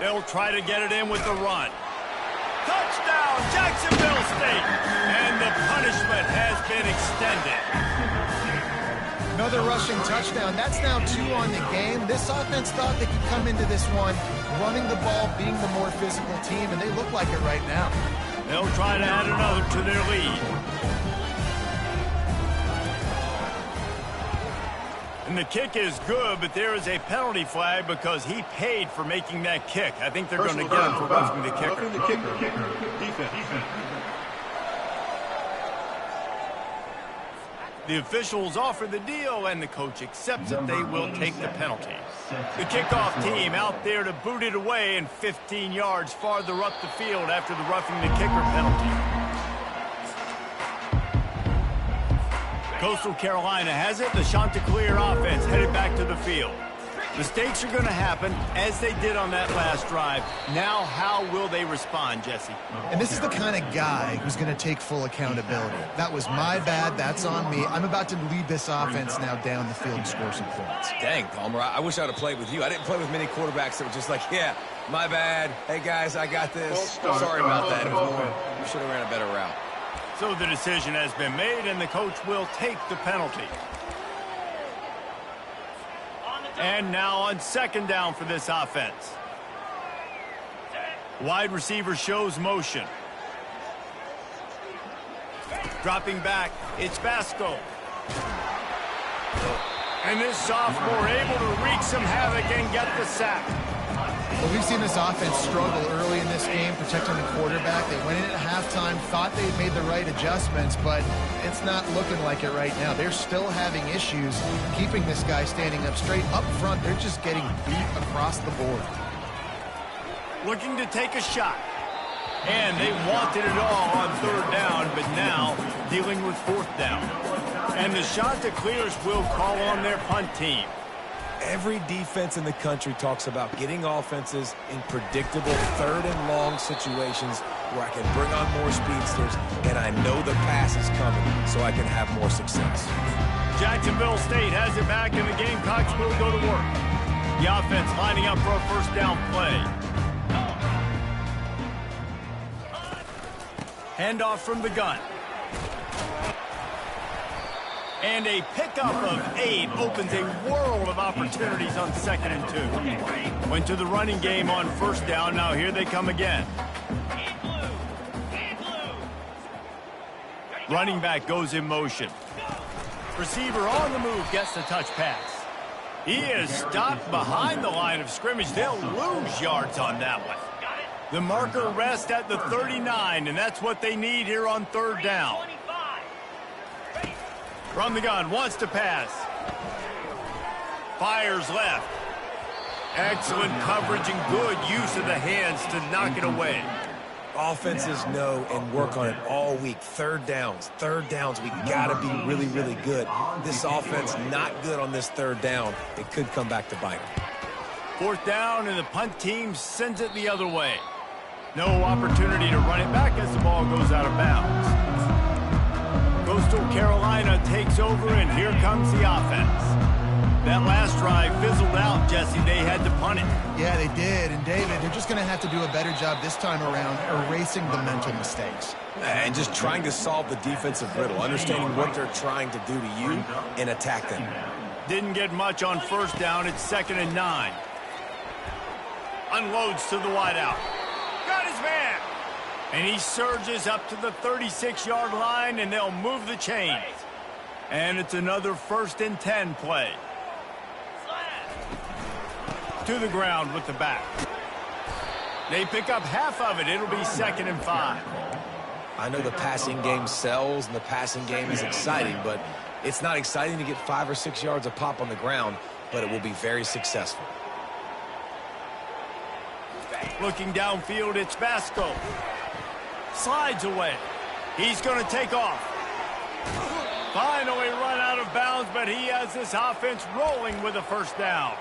They'll try to get it in with the run. Touchdown, Jacksonville State. And the punishment has been extended. Another rushing touchdown. That's now 2 on the game. This offense thought they could come into this one running the ball, being the more physical team, and they look like it right now. They'll try to add another to their lead. And the kick is good, but there is a penalty flag because he paid for making that kick. I think they're going to get him for roughing the kicker. Defense. The officials offer the deal, and the coach accepts it. They will take the penalty. The kickoff team out there to boot it away and 15 yards farther up the field after the roughing the kicker penalty. Coastal Carolina has it. The Chanticleer offense headed back to the field. Mistakes are going to happen, as they did on that last drive. Now, how will they respond, Jesse? And this is the kind of guy who's going to take full accountability. That was my bad. That's on me. I'm about to lead this offense now down the field and score some points. Dang, Palmer, I wish I would have played with you. I didn't play with many quarterbacks that were just like, yeah, my bad. Hey, guys, I got this. Sorry about that. It was more, we should have ran a better route. So the decision has been made, and the coach will take the penalty. And now on second down for this offense. Wide receiver shows motion. Dropping back, it's Vasco. And this sophomore able to wreak some havoc and get the sack. Well, we've seen this offense struggle early in this game, protecting the quarterback. They went in at halftime, thought they'd made the right adjustments, but it's not looking like it right now. They're still having issues keeping this guy standing up straight. Up front, they're just getting beat across the board. Looking to take a shot. And they wanted it all on third down, but now dealing with fourth down. And the Chanticleers will call on their punt team. Every defense in the country talks about getting offenses in predictable third and long situations where I can bring on more speedsters and I know the pass is coming so I can have more success. Jacksonville State has it back and the Gamecocks will go to work. The offense lining up for a first down play. Handoff from the gun. And a pickup of 8 opens a world of opportunities on 2nd and 2. Went to the running game on first down. Now here they come again. Running back goes in motion. Receiver on the move gets the touch pass. He is stopped behind the line of scrimmage. They'll lose yards on that one. The marker rests at the 39, and that's what they need here on third down. From the gun, wants to pass. Fires left. Excellent coverage and good use of the hands to knock it away. Offenses know and work on it all week. Third downs, we got to be really, really good. This offense not good on this third down. It could come back to bite them. Fourth down, and the punt team sends it the other way. No opportunity to run it back as the ball goes out of bounds. Coastal Carolina takes over, and here comes the offense. That last drive fizzled out, Jesse. They had to punt it. Yeah, they did. And, David, they're just going to have to do a better job this time around erasing the mental mistakes. And just trying to solve the defensive riddle, understanding what they're trying to do to you and attack them. Didn't get much on first down. It's 2nd and 9. Unloads to the wideout. Got his man. And he surges up to the 36-yard line, and they'll move the chains. And it's another 1st and 10 play. To the ground with the back. They pick up half of it. It'll be 2nd and 5. I know the passing game sells and the passing game is exciting, but it's not exciting to get 5 or 6 yards a pop on the ground, but it will be very successful. Looking downfield, it's Vasco. Slides away. He's going to take off. Finally run out of bounds, but he has this offense rolling with a first down.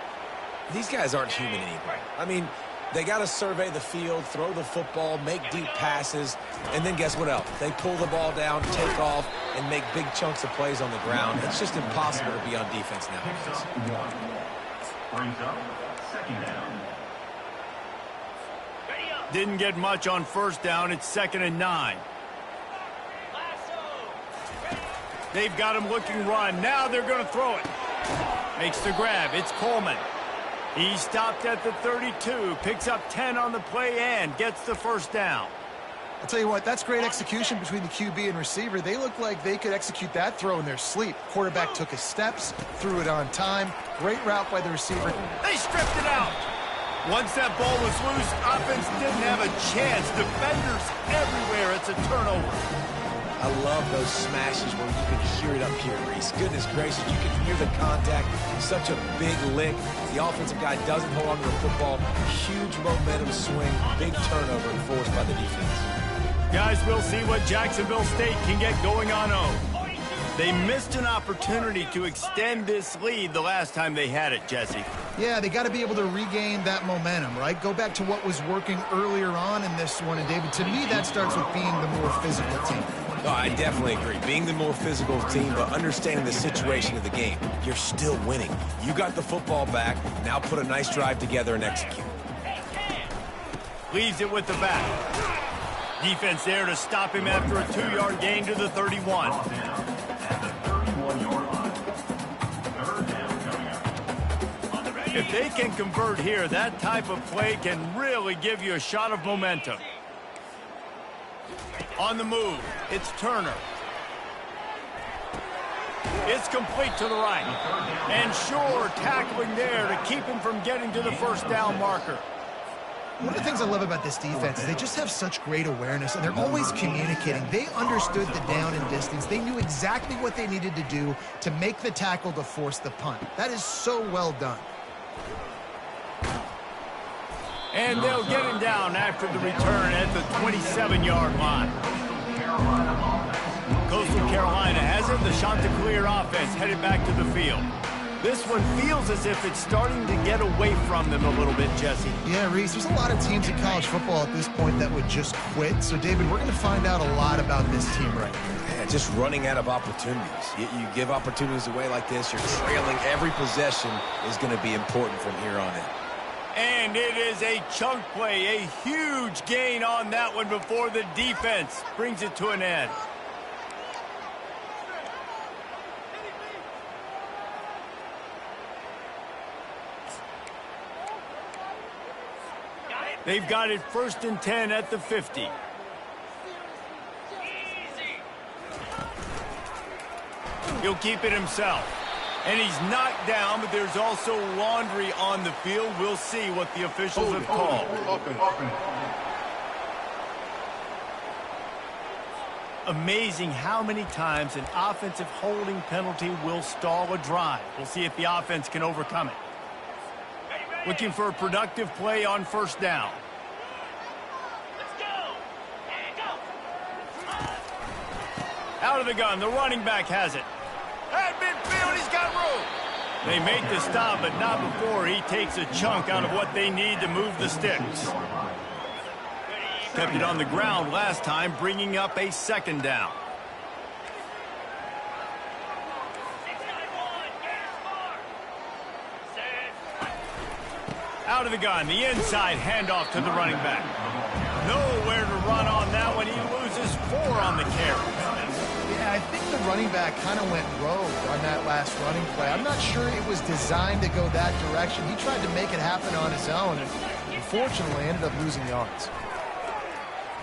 These guys aren't human anymore. I mean, they got to survey the field, throw the football, make deep passes, and then guess what else? They pull the ball down, take off, and make big chunks of plays on the ground. It's just impossible to be on defense nowadays. Brings up 2nd down. Didn't get much on first down. It's 2nd and 9. They've got him looking run. Now they're going to throw it. Makes the grab. It's Coleman. He stopped at the 32. Picks up 10 on the play and gets the first down. I'll tell you what, that's great execution between the QB and receiver. They look like they could execute that throw in their sleep. Quarterback took his steps, threw it on time. Great route by the receiver. They stripped it out. Once that ball was loose, offense didn't have a chance. Defenders everywhere. It's a turnover. I love those smashes where you can hear it up here, Reese. Goodness gracious, you can hear the contact. Such a big lick. The offensive guy doesn't hold on to the football. Huge momentum swing. Big turnover enforced by the defense. Guys, we'll see what Jacksonville State can get going on home. They missed an opportunity to extend this lead the last time they had it, Jesse. Yeah, they got to be able to regain that momentum, right? Go back to what was working earlier on in this one. And, David, to me, that starts with being the more physical team. Oh, I definitely agree. Being the more physical team, but understanding the situation of the game. You're still winning. You got the football back. Now put a nice drive together and execute. Leaves it with the back. Defense there to stop him after a 2-yard gain to the 31. If they can convert here, that type of play can really give you a shot of momentum. On the move, it's Turner. It's complete to the right. And sure, tackling there to keep him from getting to the first down marker. One of the things I love about this defense is they just have such great awareness, and they're always communicating. They understood the down and distance. They knew exactly what they needed to do to make the tackle to force the punt. That is so well done. And they'll get him down after the return at the 27-yard line. Coastal Carolina has it. The Chanticleer offense headed back to the field. This one feels as if it's starting to get away from them a little bit, Jesse. Yeah, Reese, there's a lot of teams in college football at this point that would just quit. So, David, we're going to find out a lot about this team right here. Yeah, just running out of opportunities. You give opportunities away like this, you're trailing. Every possession is going to be important from here on in. And it is a chunk play, a huge gain on that one before the defense brings it to an end. They've got it 1st and 10 at the 50. He'll keep it himself. And he's knocked down, but there's also laundry on the field. We'll see what the officials have called. Amazing how many times an offensive holding penalty will stall a drive. We'll see if the offense can overcome it. Looking for a productive play on 1st down. Out of the gun, the running back has it. At midfield, he's got room. They make the stop, but not before he takes a chunk out of what they need to move the sticks. Kept it on the ground last time, bringing up a 2nd down. Out of the gun, the inside handoff to the running back. Nowhere to run on that one. He loses 4 on the carry. Yeah, I think the running back kind of went rogue on that last running play. I'm not sure it was designed to go that direction. He tried to make it happen on his own, and unfortunately ended up losing yards.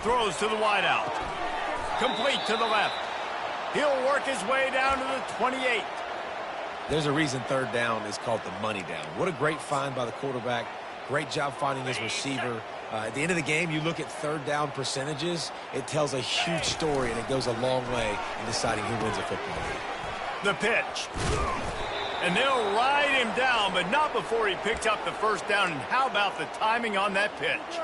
Throws to the wideout. Complete to the left. He'll work his way down to the 28. There's a reason 3rd down is called the money down. What a great find by the quarterback. Great job finding his receiver. At the end of the game, you look at 3rd down percentages. It tells a huge story, and it goes a long way in deciding who wins a football game. The pitch. And they'll ride him down, but not before he picks up the 1st down. And how about the timing on that pitch?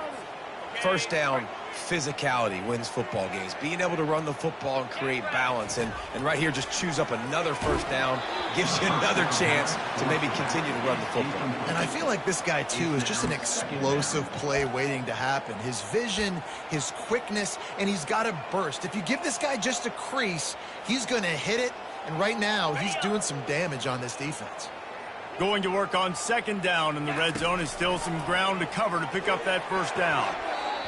1st down, physicality wins football games. Being able to run the football and create balance. And right here, just choose up another 1st down. Gives you another chance to maybe continue to run the football. And I feel like this guy, too, is just an explosive play waiting to happen. His vision, his quickness, and he's got a burst. If you give this guy just a crease, he's going to hit it. And right now, he's doing some damage on this defense. Going to work on 2nd down in the red zone. Is still some ground to cover to pick up that 1st down.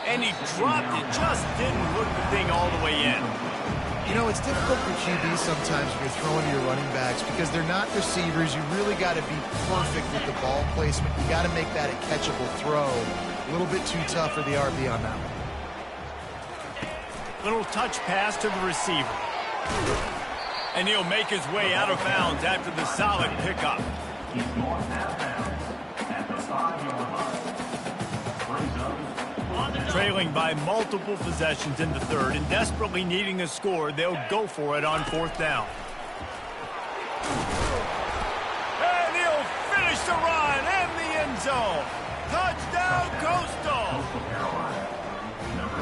And he dropped it, just didn't hook the thing all the way in. You know, it's difficult for QB sometimes when you're throwing to your running backs because they're not receivers. You really got to be perfect with the ball placement. You got to make that a catchable throw. A little bit too tough for the RB on that one. Little touch pass to the receiver. And he'll make his way out of bounds after the solid pickup. He's going half-bound at the 5-yard line. Brings up. Trailing by multiple possessions in the 3rd and desperately needing a score, they'll go for it on 4th down. And he'll finish the run in the end zone. Touchdown, Coastal!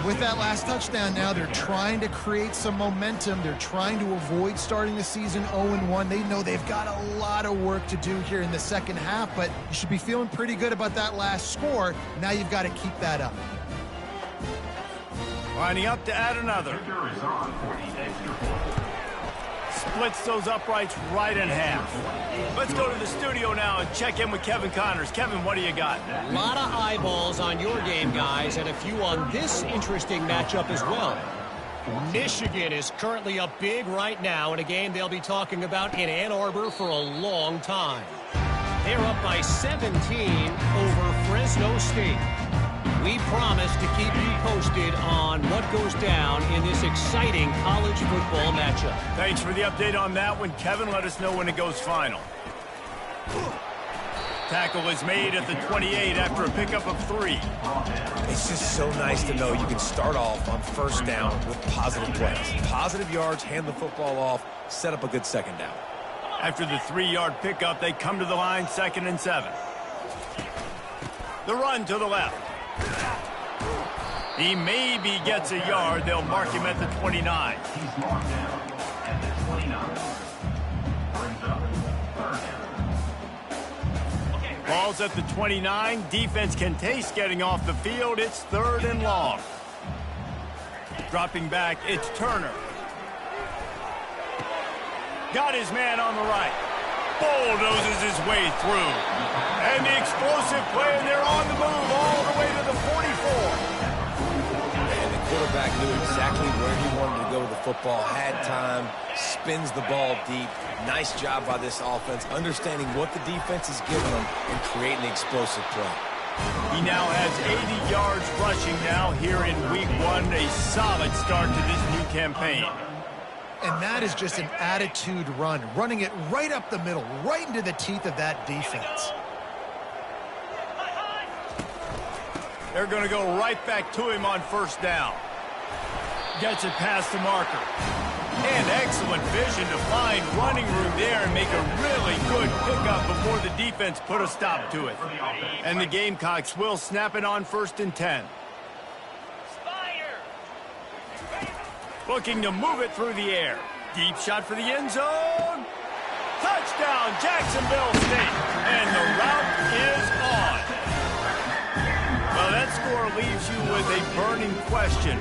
With that last touchdown now, they're trying to create some momentum. They're trying to avoid starting the season 0-1. They know they've got a lot of work to do here in the 2nd half, but you should be feeling pretty good about that last score. Now you've got to keep that up. Lining up to add another. Splits those uprights right in half. Let's go to the studio now and check in with Kevin Connors. Kevin, what do you got? A lot of eyeballs on your game, guys, and a few on this interesting matchup as well. Michigan is currently up big right now in a game they'll be talking about in Ann Arbor for a long time. They're up by 17 over Fresno State. We promise to keep you posted on what goes down in this exciting college football matchup. Thanks for the update on that one, Kevin. Let us know when it goes final. Tackle is made at the 28 after a pickup of 3. It's just so nice to know you can start off on 1st down with positive plays. Positive yards, hand the football off, set up a good 2nd down. After the 3-yard pickup, they come to the line 2nd and 7. The run to the left. He maybe gets a yard. They'll mark him at the 29. at the 29. Brings up third down. Ball's at the 29. Defense can taste getting off the field. It's 3rd and long. Dropping back, it's Turner. Got his man on the right. Bulldozes his way through. And the explosive play, and they're on the move all the way to the 44. And the quarterback knew exactly where he wanted to go with the football, had time, spins the ball deep. Nice job by this offense, understanding what the defense is giving them and creating the explosive play. He now has 80 yards rushing now here in week 1. A solid start to this new campaign. And that is just an attitude run, running it right up the middle, right into the teeth of that defense. They're going to go right back to him on first down. Gets it past the marker. And excellent vision to find running room there and make a really good pickup before the defense put a stop to it. And the Gamecocks will snap it on 1st and 10. Looking to move it through the air. Deep shot for the end zone. Touchdown, Jacksonville State. And the route is on. Well, that score leaves you with a burning question.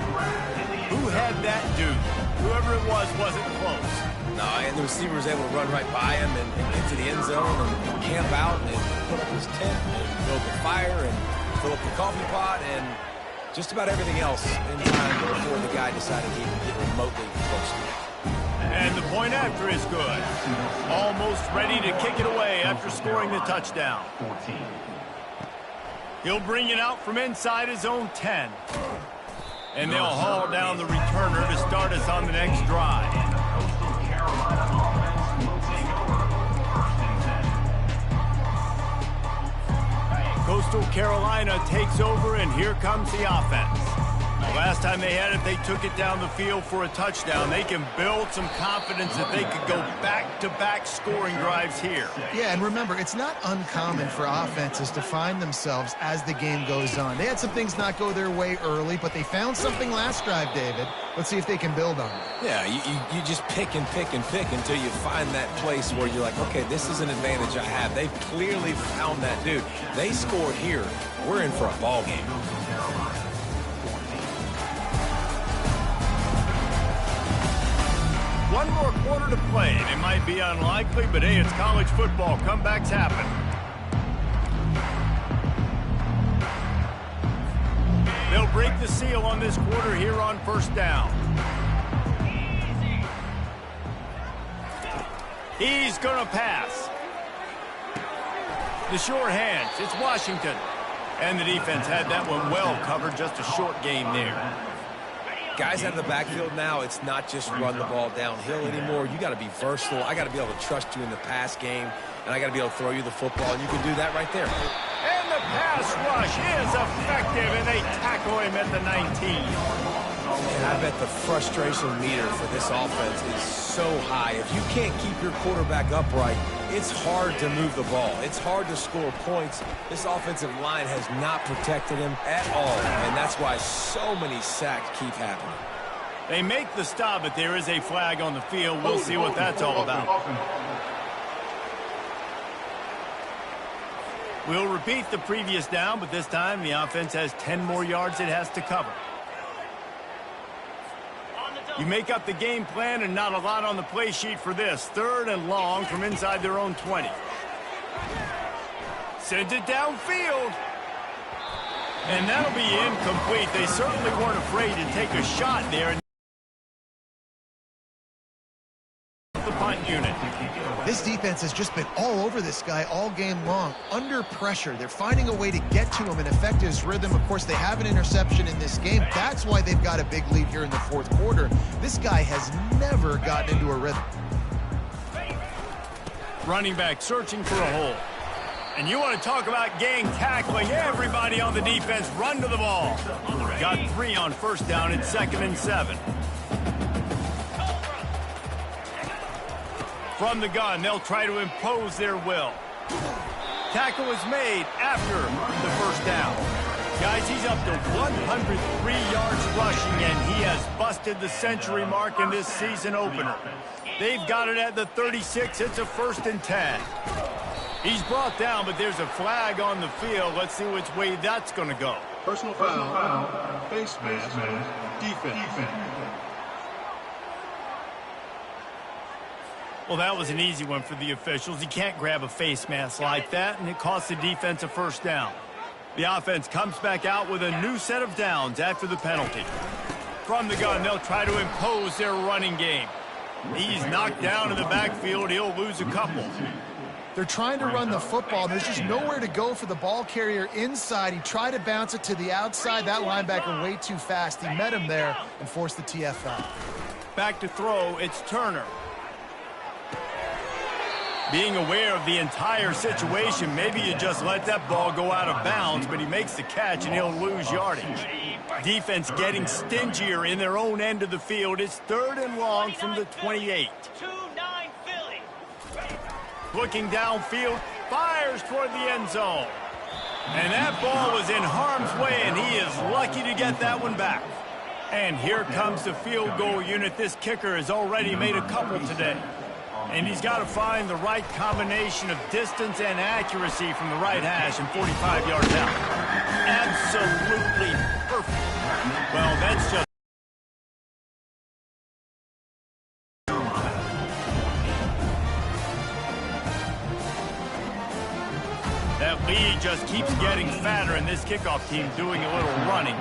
Who had that dude? Whoever it was wasn't close. No, and the receiver was able to run right by him and get to the end zone and camp out and put up his tent and build the fire and fill up the coffee pot and just about everything else in time before the guy decided he could get remotely close to it. And the point after is good. Almost ready to kick it away after scoring the touchdown. He'll bring it out from inside his own 10. And they'll haul down the returner to start us on the next drive. Coastal Carolina takes over, and here comes the offense. The last time they had it, they took it down the field for a touchdown. They can build some confidence that they could go back-to-back scoring drives here. Yeah, and remember, it's not uncommon for offenses to find themselves as the game goes on. They had some things not go their way early, but they found something last drive, David. Let's see if they can build on it. Yeah, you just pick and pick and pick until you find that place where you're like, okay, this is an advantage I have. They've clearly found that dude. They scored here. We're in for a ball game. One more quarter to play. It might be unlikely, but hey, it's college football. Comebacks happen. They'll break the seal on this quarter here on first down. He's going to pass. The short hands. It's Washington. And the defense had that one well covered. Just a short game there. Guys out of the backfield now, it's not just run the ball downhill anymore. You got to be versatile. I got to be able to trust you in the pass game, and I got to be able to throw you the football, and you can do that right there. And the pass rush is effective, and they tackle him at the 19. And I bet the frustration meter for this offense is so high. If you can't keep your quarterback upright, it's hard to move the ball. It's hard to score points. This offensive line has not protected him at all, and that's why so many sacks keep happening. They make the stop, but there is a flag on the field. We'll see what that's all about. We'll repeat the previous down, but this time the offense has 10 more yards it has to cover. You make up the game plan and not a lot on the play sheet for this. 3rd and long from inside their own 20. Sends it downfield. And that'll be incomplete. They certainly weren't afraid to take a shot there. The punt unit. This defense has just been all over this guy all game long. Under pressure. They're finding a way to get to him and affect his rhythm. Of course, they have an interception in this game. That's why they've got a big lead here in the 4th quarter. This guy has never gotten into a rhythm. Running back searching for a hole. And you want to talk about gang tackling. Everybody on the defense run to the ball. Got 3 on first down. It's 2nd and 7. From the gun, they'll try to impose their will. Tackle is made after the first down. Guys, he's up to 103 yards rushing, and he has busted the century mark in this season opener. They've got it at the 36. It's a 1st and 10. He's brought down, but there's a flag on the field. Let's see which way that's going to go. Personal foul. Face mask. Defense. Well, that was an easy one for the officials. You can't grab a face mask like that, and it costs the defense a 1st down. The offense comes back out with a new set of downs after the penalty. From the gun, they'll try to impose their running game. He's knocked down in the backfield. He'll lose a couple. They're trying to run the football. There's just nowhere to go for the ball carrier inside. He tried to bounce it to the outside. That linebacker way too fast. He met him there and forced the TFL. Back to throw, it's Turner. Being aware of the entire situation, maybe you just let that ball go out of bounds, but he makes the catch and he'll lose yardage. Defense getting stingier in their own end of the field. It's 3rd and long from the 28. Looking downfield, fires toward the end zone. And that ball was in harm's way, and he is lucky to get that one back. And here comes the field goal unit. This kicker has already made a couple today. And he's got to find the right combination of distance and accuracy from the right hash and 45 yards out. Absolutely perfect. Well, that's just... That lead just keeps getting fatter, and this kickoff team doing a little running.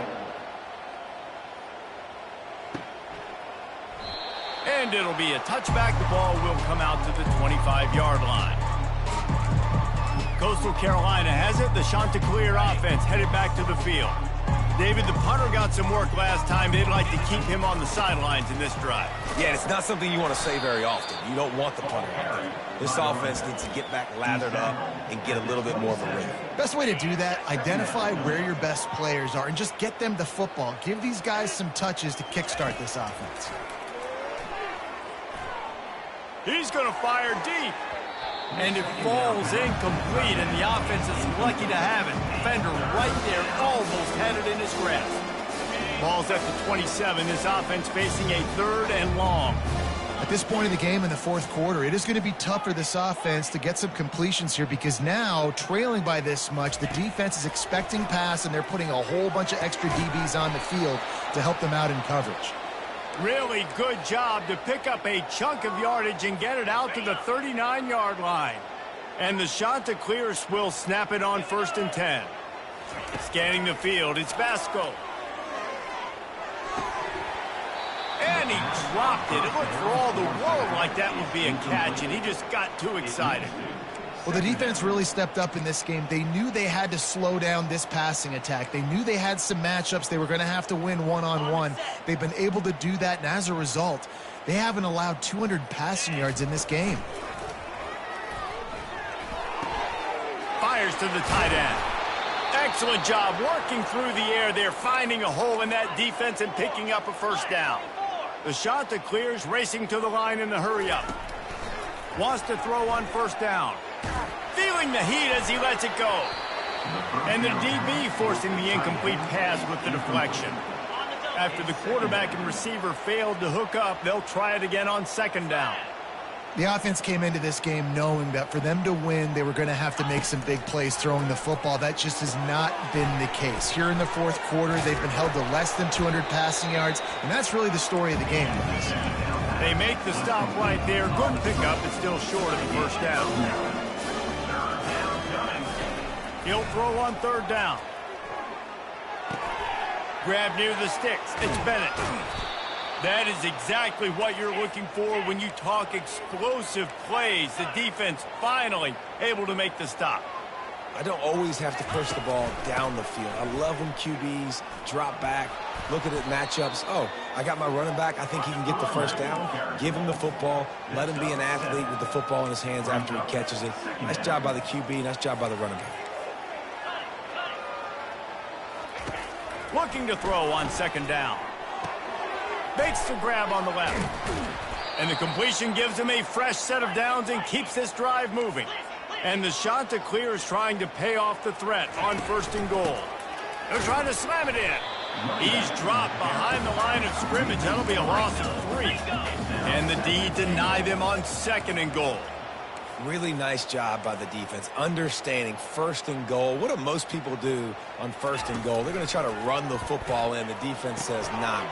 And it'll be a touchback. The ball will come out to the 25-yard line. Coastal Carolina has it. The Chanticleer offense headed back to the field. David, the punter got some work last time. They'd like to keep him on the sidelines in this drive. Yeah, it's not something you want to say very often. You don't want the punter out there. This offense needs to get back lathered up and get a little bit more of a rhythm. Best way to do that, identify where your best players are and just get them the football. Give these guys some touches to kickstart this offense. He's going to fire deep. And it falls incomplete, and the offense is lucky to have it. Defender right there, almost had it in his grasp. Ball's at the 27. This offense facing a 3rd and long. At this point in the game in the 4th quarter, it is going to be tough for this offense to get some completions here because now, trailing by this much, the defense is expecting pass, and they're putting a whole bunch of extra DBs on the field to help them out in coverage. Really good job to pick up a chunk of yardage and get it out to the 39-yard line. And the Chanticleers will snap it on 1st and 10. Scanning the field, it's Vasco. And he dropped it. It looked for all the world like that would be a catch, and he just got too excited. Well, the defense really stepped up in this game. They knew they had to slow down this passing attack. They knew they had some matchups they were going to have to win one-on-one. They've been able to do that, and as a result, they haven't allowed 200 passing yards in this game. Fires to the tight end. Excellent job working through the air there, finding a hole in that defense and picking up a 1st down. The Chanticleers racing to the line in the hurry-up. Wants to throw on 1st down. Feeling the heat as he lets it go. And the DB forcing the incomplete pass with the deflection. After the quarterback and receiver failed to hook up, they'll try it again on 2nd down. The offense came into this game knowing that for them to win, they were going to have to make some big plays throwing the football. That just has not been the case. Here in the 4th quarter, they've been held to less than 200 passing yards, and that's really the story of the game, guys. They make the stop right there. Good pickup, but still short of the 1st down. He'll throw on 3rd down. Grab near the sticks. It's Bennett. That is exactly what you're looking for when you talk explosive plays. The defense finally able to make the stop. I don't always have to push the ball down the field. I love when QBs drop back, look at it matchups. Oh, I got my running back. I think he can get the 1st down. Give him the football. Let him be an athlete with the football in his hands after he catches it. Nice job by the QB. Nice job by the running back. Looking to throw on 2nd down. Makes the grab on the left. And the completion gives him a fresh set of downs and keeps this drive moving. And the Chanticleer is trying to pay off the threat on 1st and goal. They're trying to slam it in. He's dropped behind the line of scrimmage. That'll be a loss of 3. And the D deny them on 2nd and goal. Really nice job by the defense, understanding 1st and goal. What do most people do on 1st and goal? They're going to try to run the football in. The defense says, nah,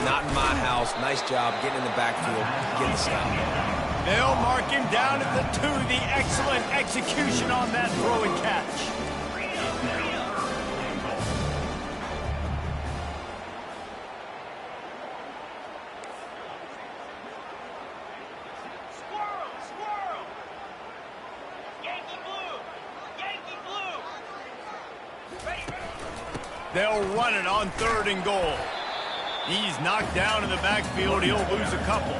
not in my house. Nice job getting in the backfield, getting the stop. They'll mark him down at the 2. The excellent execution on that throw and catch. They'll run it on 3rd and goal. He's knocked down in the backfield. He'll lose a couple.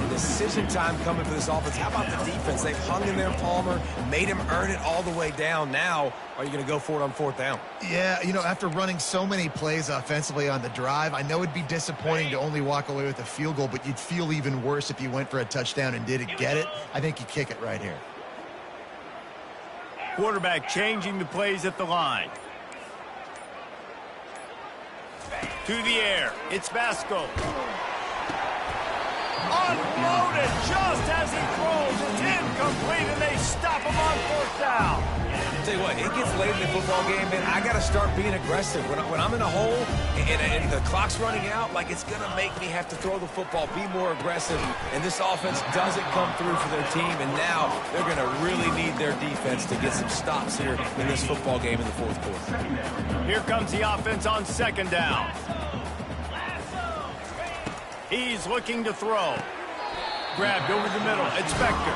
Decision time coming for this offense. How about the defense? They've hung in there, Palmer, made him earn it all the way down. Now, are you going to go for it on 4th down? Yeah, you know, after running so many plays offensively on the drive, I know it'd be disappointing to only walk away with a field goal, but you'd feel even worse if you went for a touchdown and didn't get it. I think you kick it right here. Quarterback changing the plays at the line. To the air. It's Vasco. Unloaded just as he throws. It's incomplete, and they stop him on 4th down. I'll tell you what, it gets late in the football game, man. I got to start being aggressive. When I'm in a hole and the clock's running out, like, it's going to make me have to throw the football, be more aggressive. And this offense doesn't come through for their team, and now they're going to really need their defense to get some stops here in this football game in the 4th quarter. Here comes the offense on 2nd down. He's looking to throw. Grabbed over the middle. It's Spector.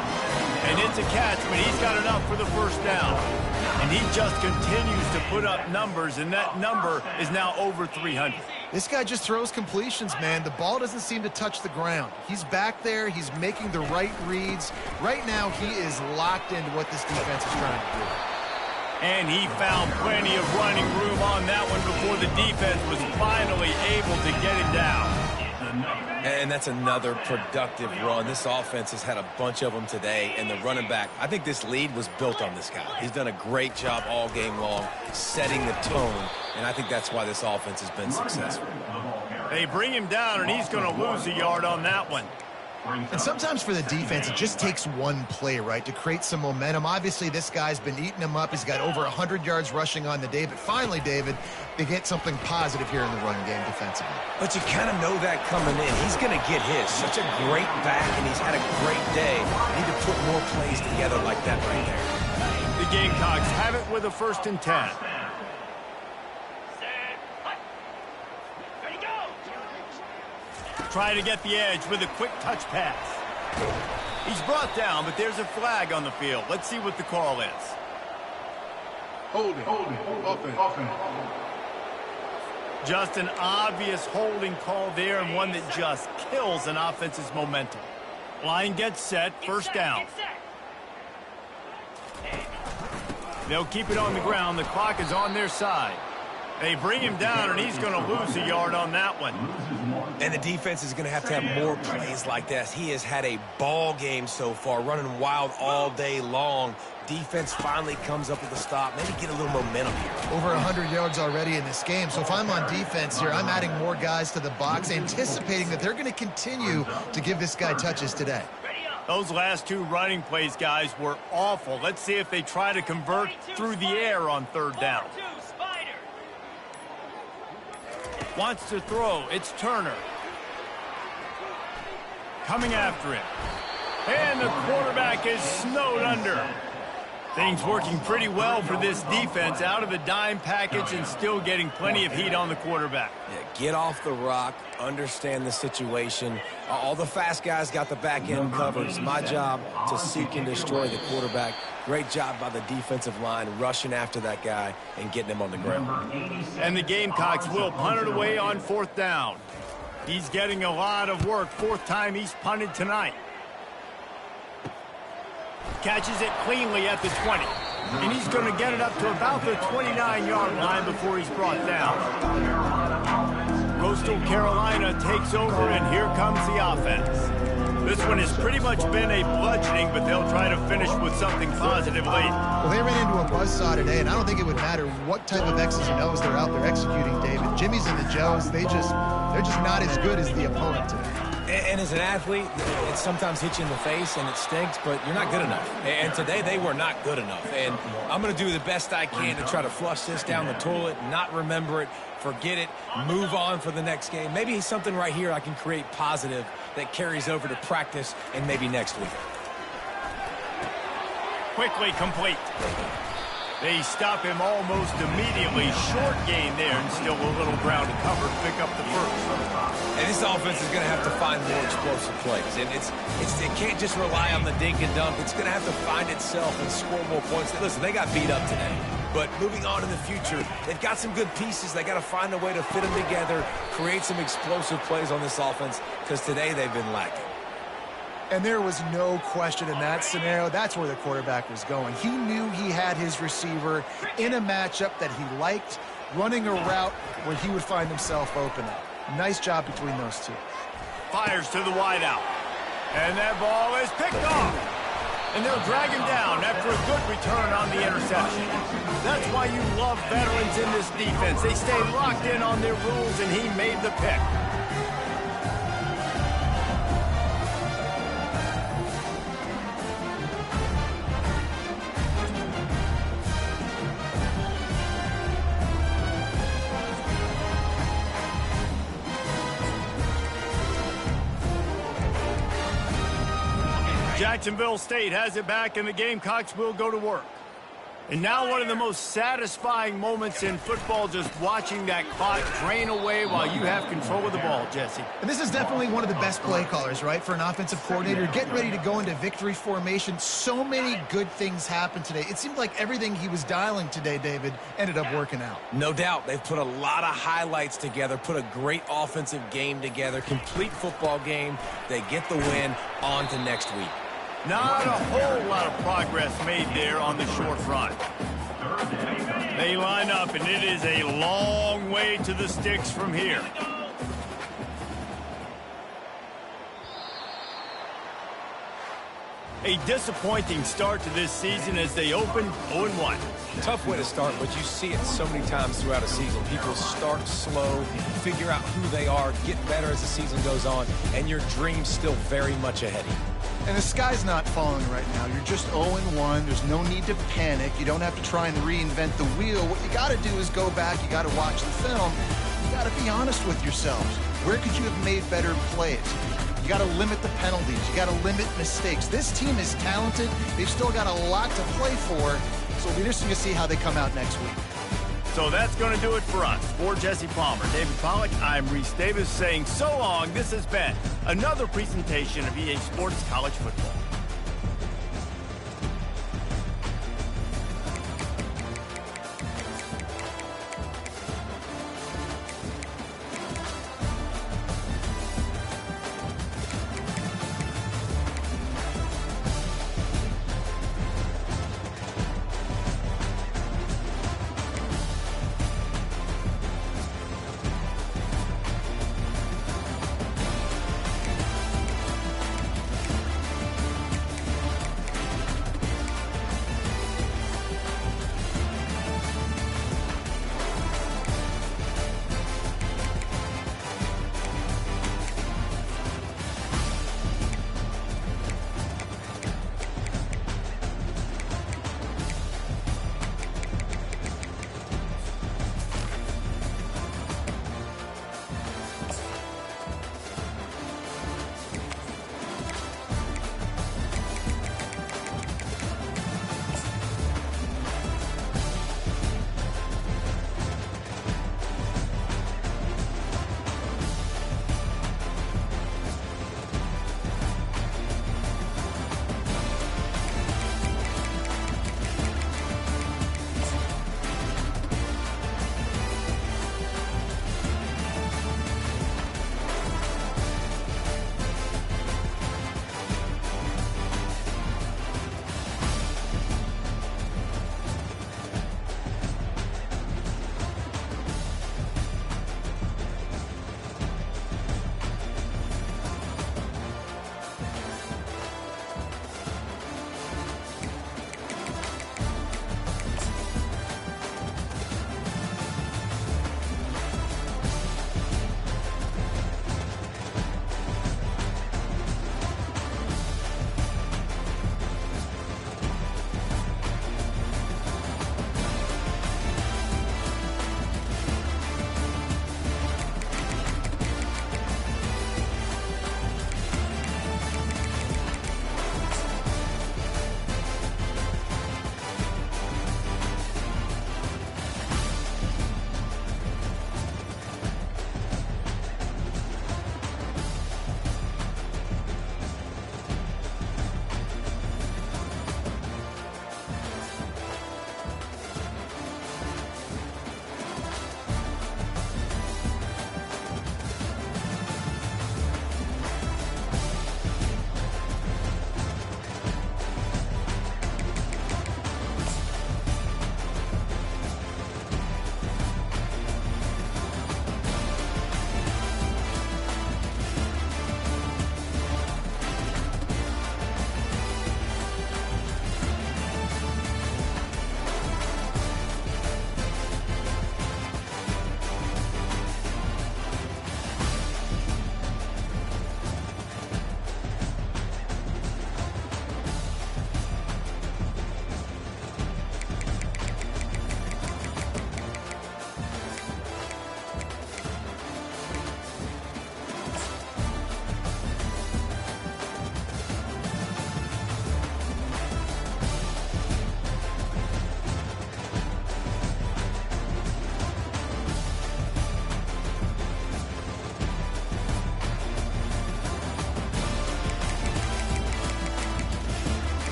And it's a catch, but he's got enough for the 1st down. And he just continues to put up numbers, and that number is now over 300. This guy just throws completions, man. The ball doesn't seem to touch the ground. He's back there. He's making the right reads. Right now, he is locked into what this defense is trying to do. And he found plenty of running room on that one before the defense was finally able to get him down. And that's another productive run. This offense has had a bunch of them today, and the running back, I think this lead was built on this guy. He's done a great job all game long setting the tone, and I think that's why this offense has been successful. They bring him down, and he's going to lose a yard on that one. And sometimes for the defense, it just takes one play, right, to create some momentum. Obviously, this guy's been eating him up. He's got over 100 yards rushing on the day. But finally, David, they get something positive here in the run game defensively. But you kind of know that coming in. He's going to get his. Such a great back, and he's had a great day. Need to put more plays together like that right there. The Gamecocks have it with a 1st and 10. Try to get the edge with a quick touch pass. He's brought down, but there's a flag on the field. Let's see what the call is. Holding. Offense. Just an obvious holding call there, and one that just kills an offense's momentum. Line gets set, 1st down. They'll keep it on the ground. The clock is on their side. They bring him down, and he's going to lose a yard on that one. And the defense is going to have more plays like that. He has had a ball game so far, running wild all day long. Defense finally comes up with a stop. Maybe get a little momentum here. Over 100 yards already in this game. So if I'm on defense here, I'm adding more guys to the box, anticipating that they're going to continue to give this guy touches today. Those last 2 running plays, guys, were awful. Let's see if they try to convert through the air on 3rd down. Wants to throw. It's Turner. Coming after him. And the quarterback is snowed under. Things working pretty well for this defense, out of the dime package and still getting plenty of heat on the quarterback. Yeah, get off the rock, understand the situation. All the fast guys got the back end covered. It's my job to seek and destroy the quarterback. Great job by the defensive line rushing after that guy and getting him on the ground. And the Gamecocks will punt it away on 4th down. He's getting a lot of work. 4th time he's punted tonight. Catches it cleanly at the 20. And he's going to get it up to about the 29-yard line before he's brought down. Coastal Carolina takes over, and here comes the offense. This one has pretty much been a bludgeoning, but they'll try to finish with something positive late. Well, they ran into a buzzsaw today, and I don't think it would matter what type of X's and O's they're out there executing, David. Jimmy's and the Joes, they're just not as good as the opponent today. And as an athlete, it sometimes hits you in the face and it stinks, but you're not good enough. And today they were not good enough. And I'm going to do the best I can to try to flush this down the toilet, not remember it, forget it, move on for the next game. Maybe something right here I can create positive that carries over to practice and maybe next week. Quickly complete. They stop him almost immediately. Short gain there, and still a little ground to cover to pick up the first. And this offense is going to have to find more explosive plays. And it can't just rely on the dink and dunk. It's going to have to find itself and score more points. Listen, they got beat up today. But moving on in the future, they've got some good pieces. They got to find a way to fit them together, create some explosive plays on this offense, because today they've been lacking. And there was no question in that scenario. That's where the quarterback was going. He knew he had his receiver in a matchup that he liked, running a route where he would find himself open up. Nice job between those two. Fires to the wideout. And that ball is picked off. And they'll drag him down after a good return on the interception. That's why you love veterans in this defense. They stay locked in on their rules, and he made the pick. Jacksonville State has it back, and the Gamecocks will go to work. And now one of the most satisfying moments in football, just watching that clock drain away while you have control of the ball, Jesse. And this is definitely one of the best play callers, right, for an offensive coordinator. Getting ready to go into victory formation. So many good things happened today. It seemed like everything he was dialing today, David, ended up working out. No doubt. They've put a lot of highlights together, put a great offensive game together, complete football game. They get the win. On to next week. Not a whole lot of progress made there on the short front. They line up, and it is a long way to the sticks from here. A disappointing start to this season as they open 0-1. Tough way to start, but you see it so many times throughout a season. People start slow, figure out who they are, get better as the season goes on, and your dream's still very much ahead of you. And the sky's not falling right now. You're just 0-1. There's no need to panic. You don't have to try and reinvent the wheel. What you got to do is go back. You got to watch the film. You got to be honest with yourselves. Where could you have made better plays? You got to limit the penalties. You got to limit mistakes. This team is talented. They've still got a lot to play for. So it'll be interesting to see how they come out next week. So that's going to do it for us. For Jesse Palmer, David Pollack, I'm Reese Davis saying so long. This has been another presentation of EA Sports College Football.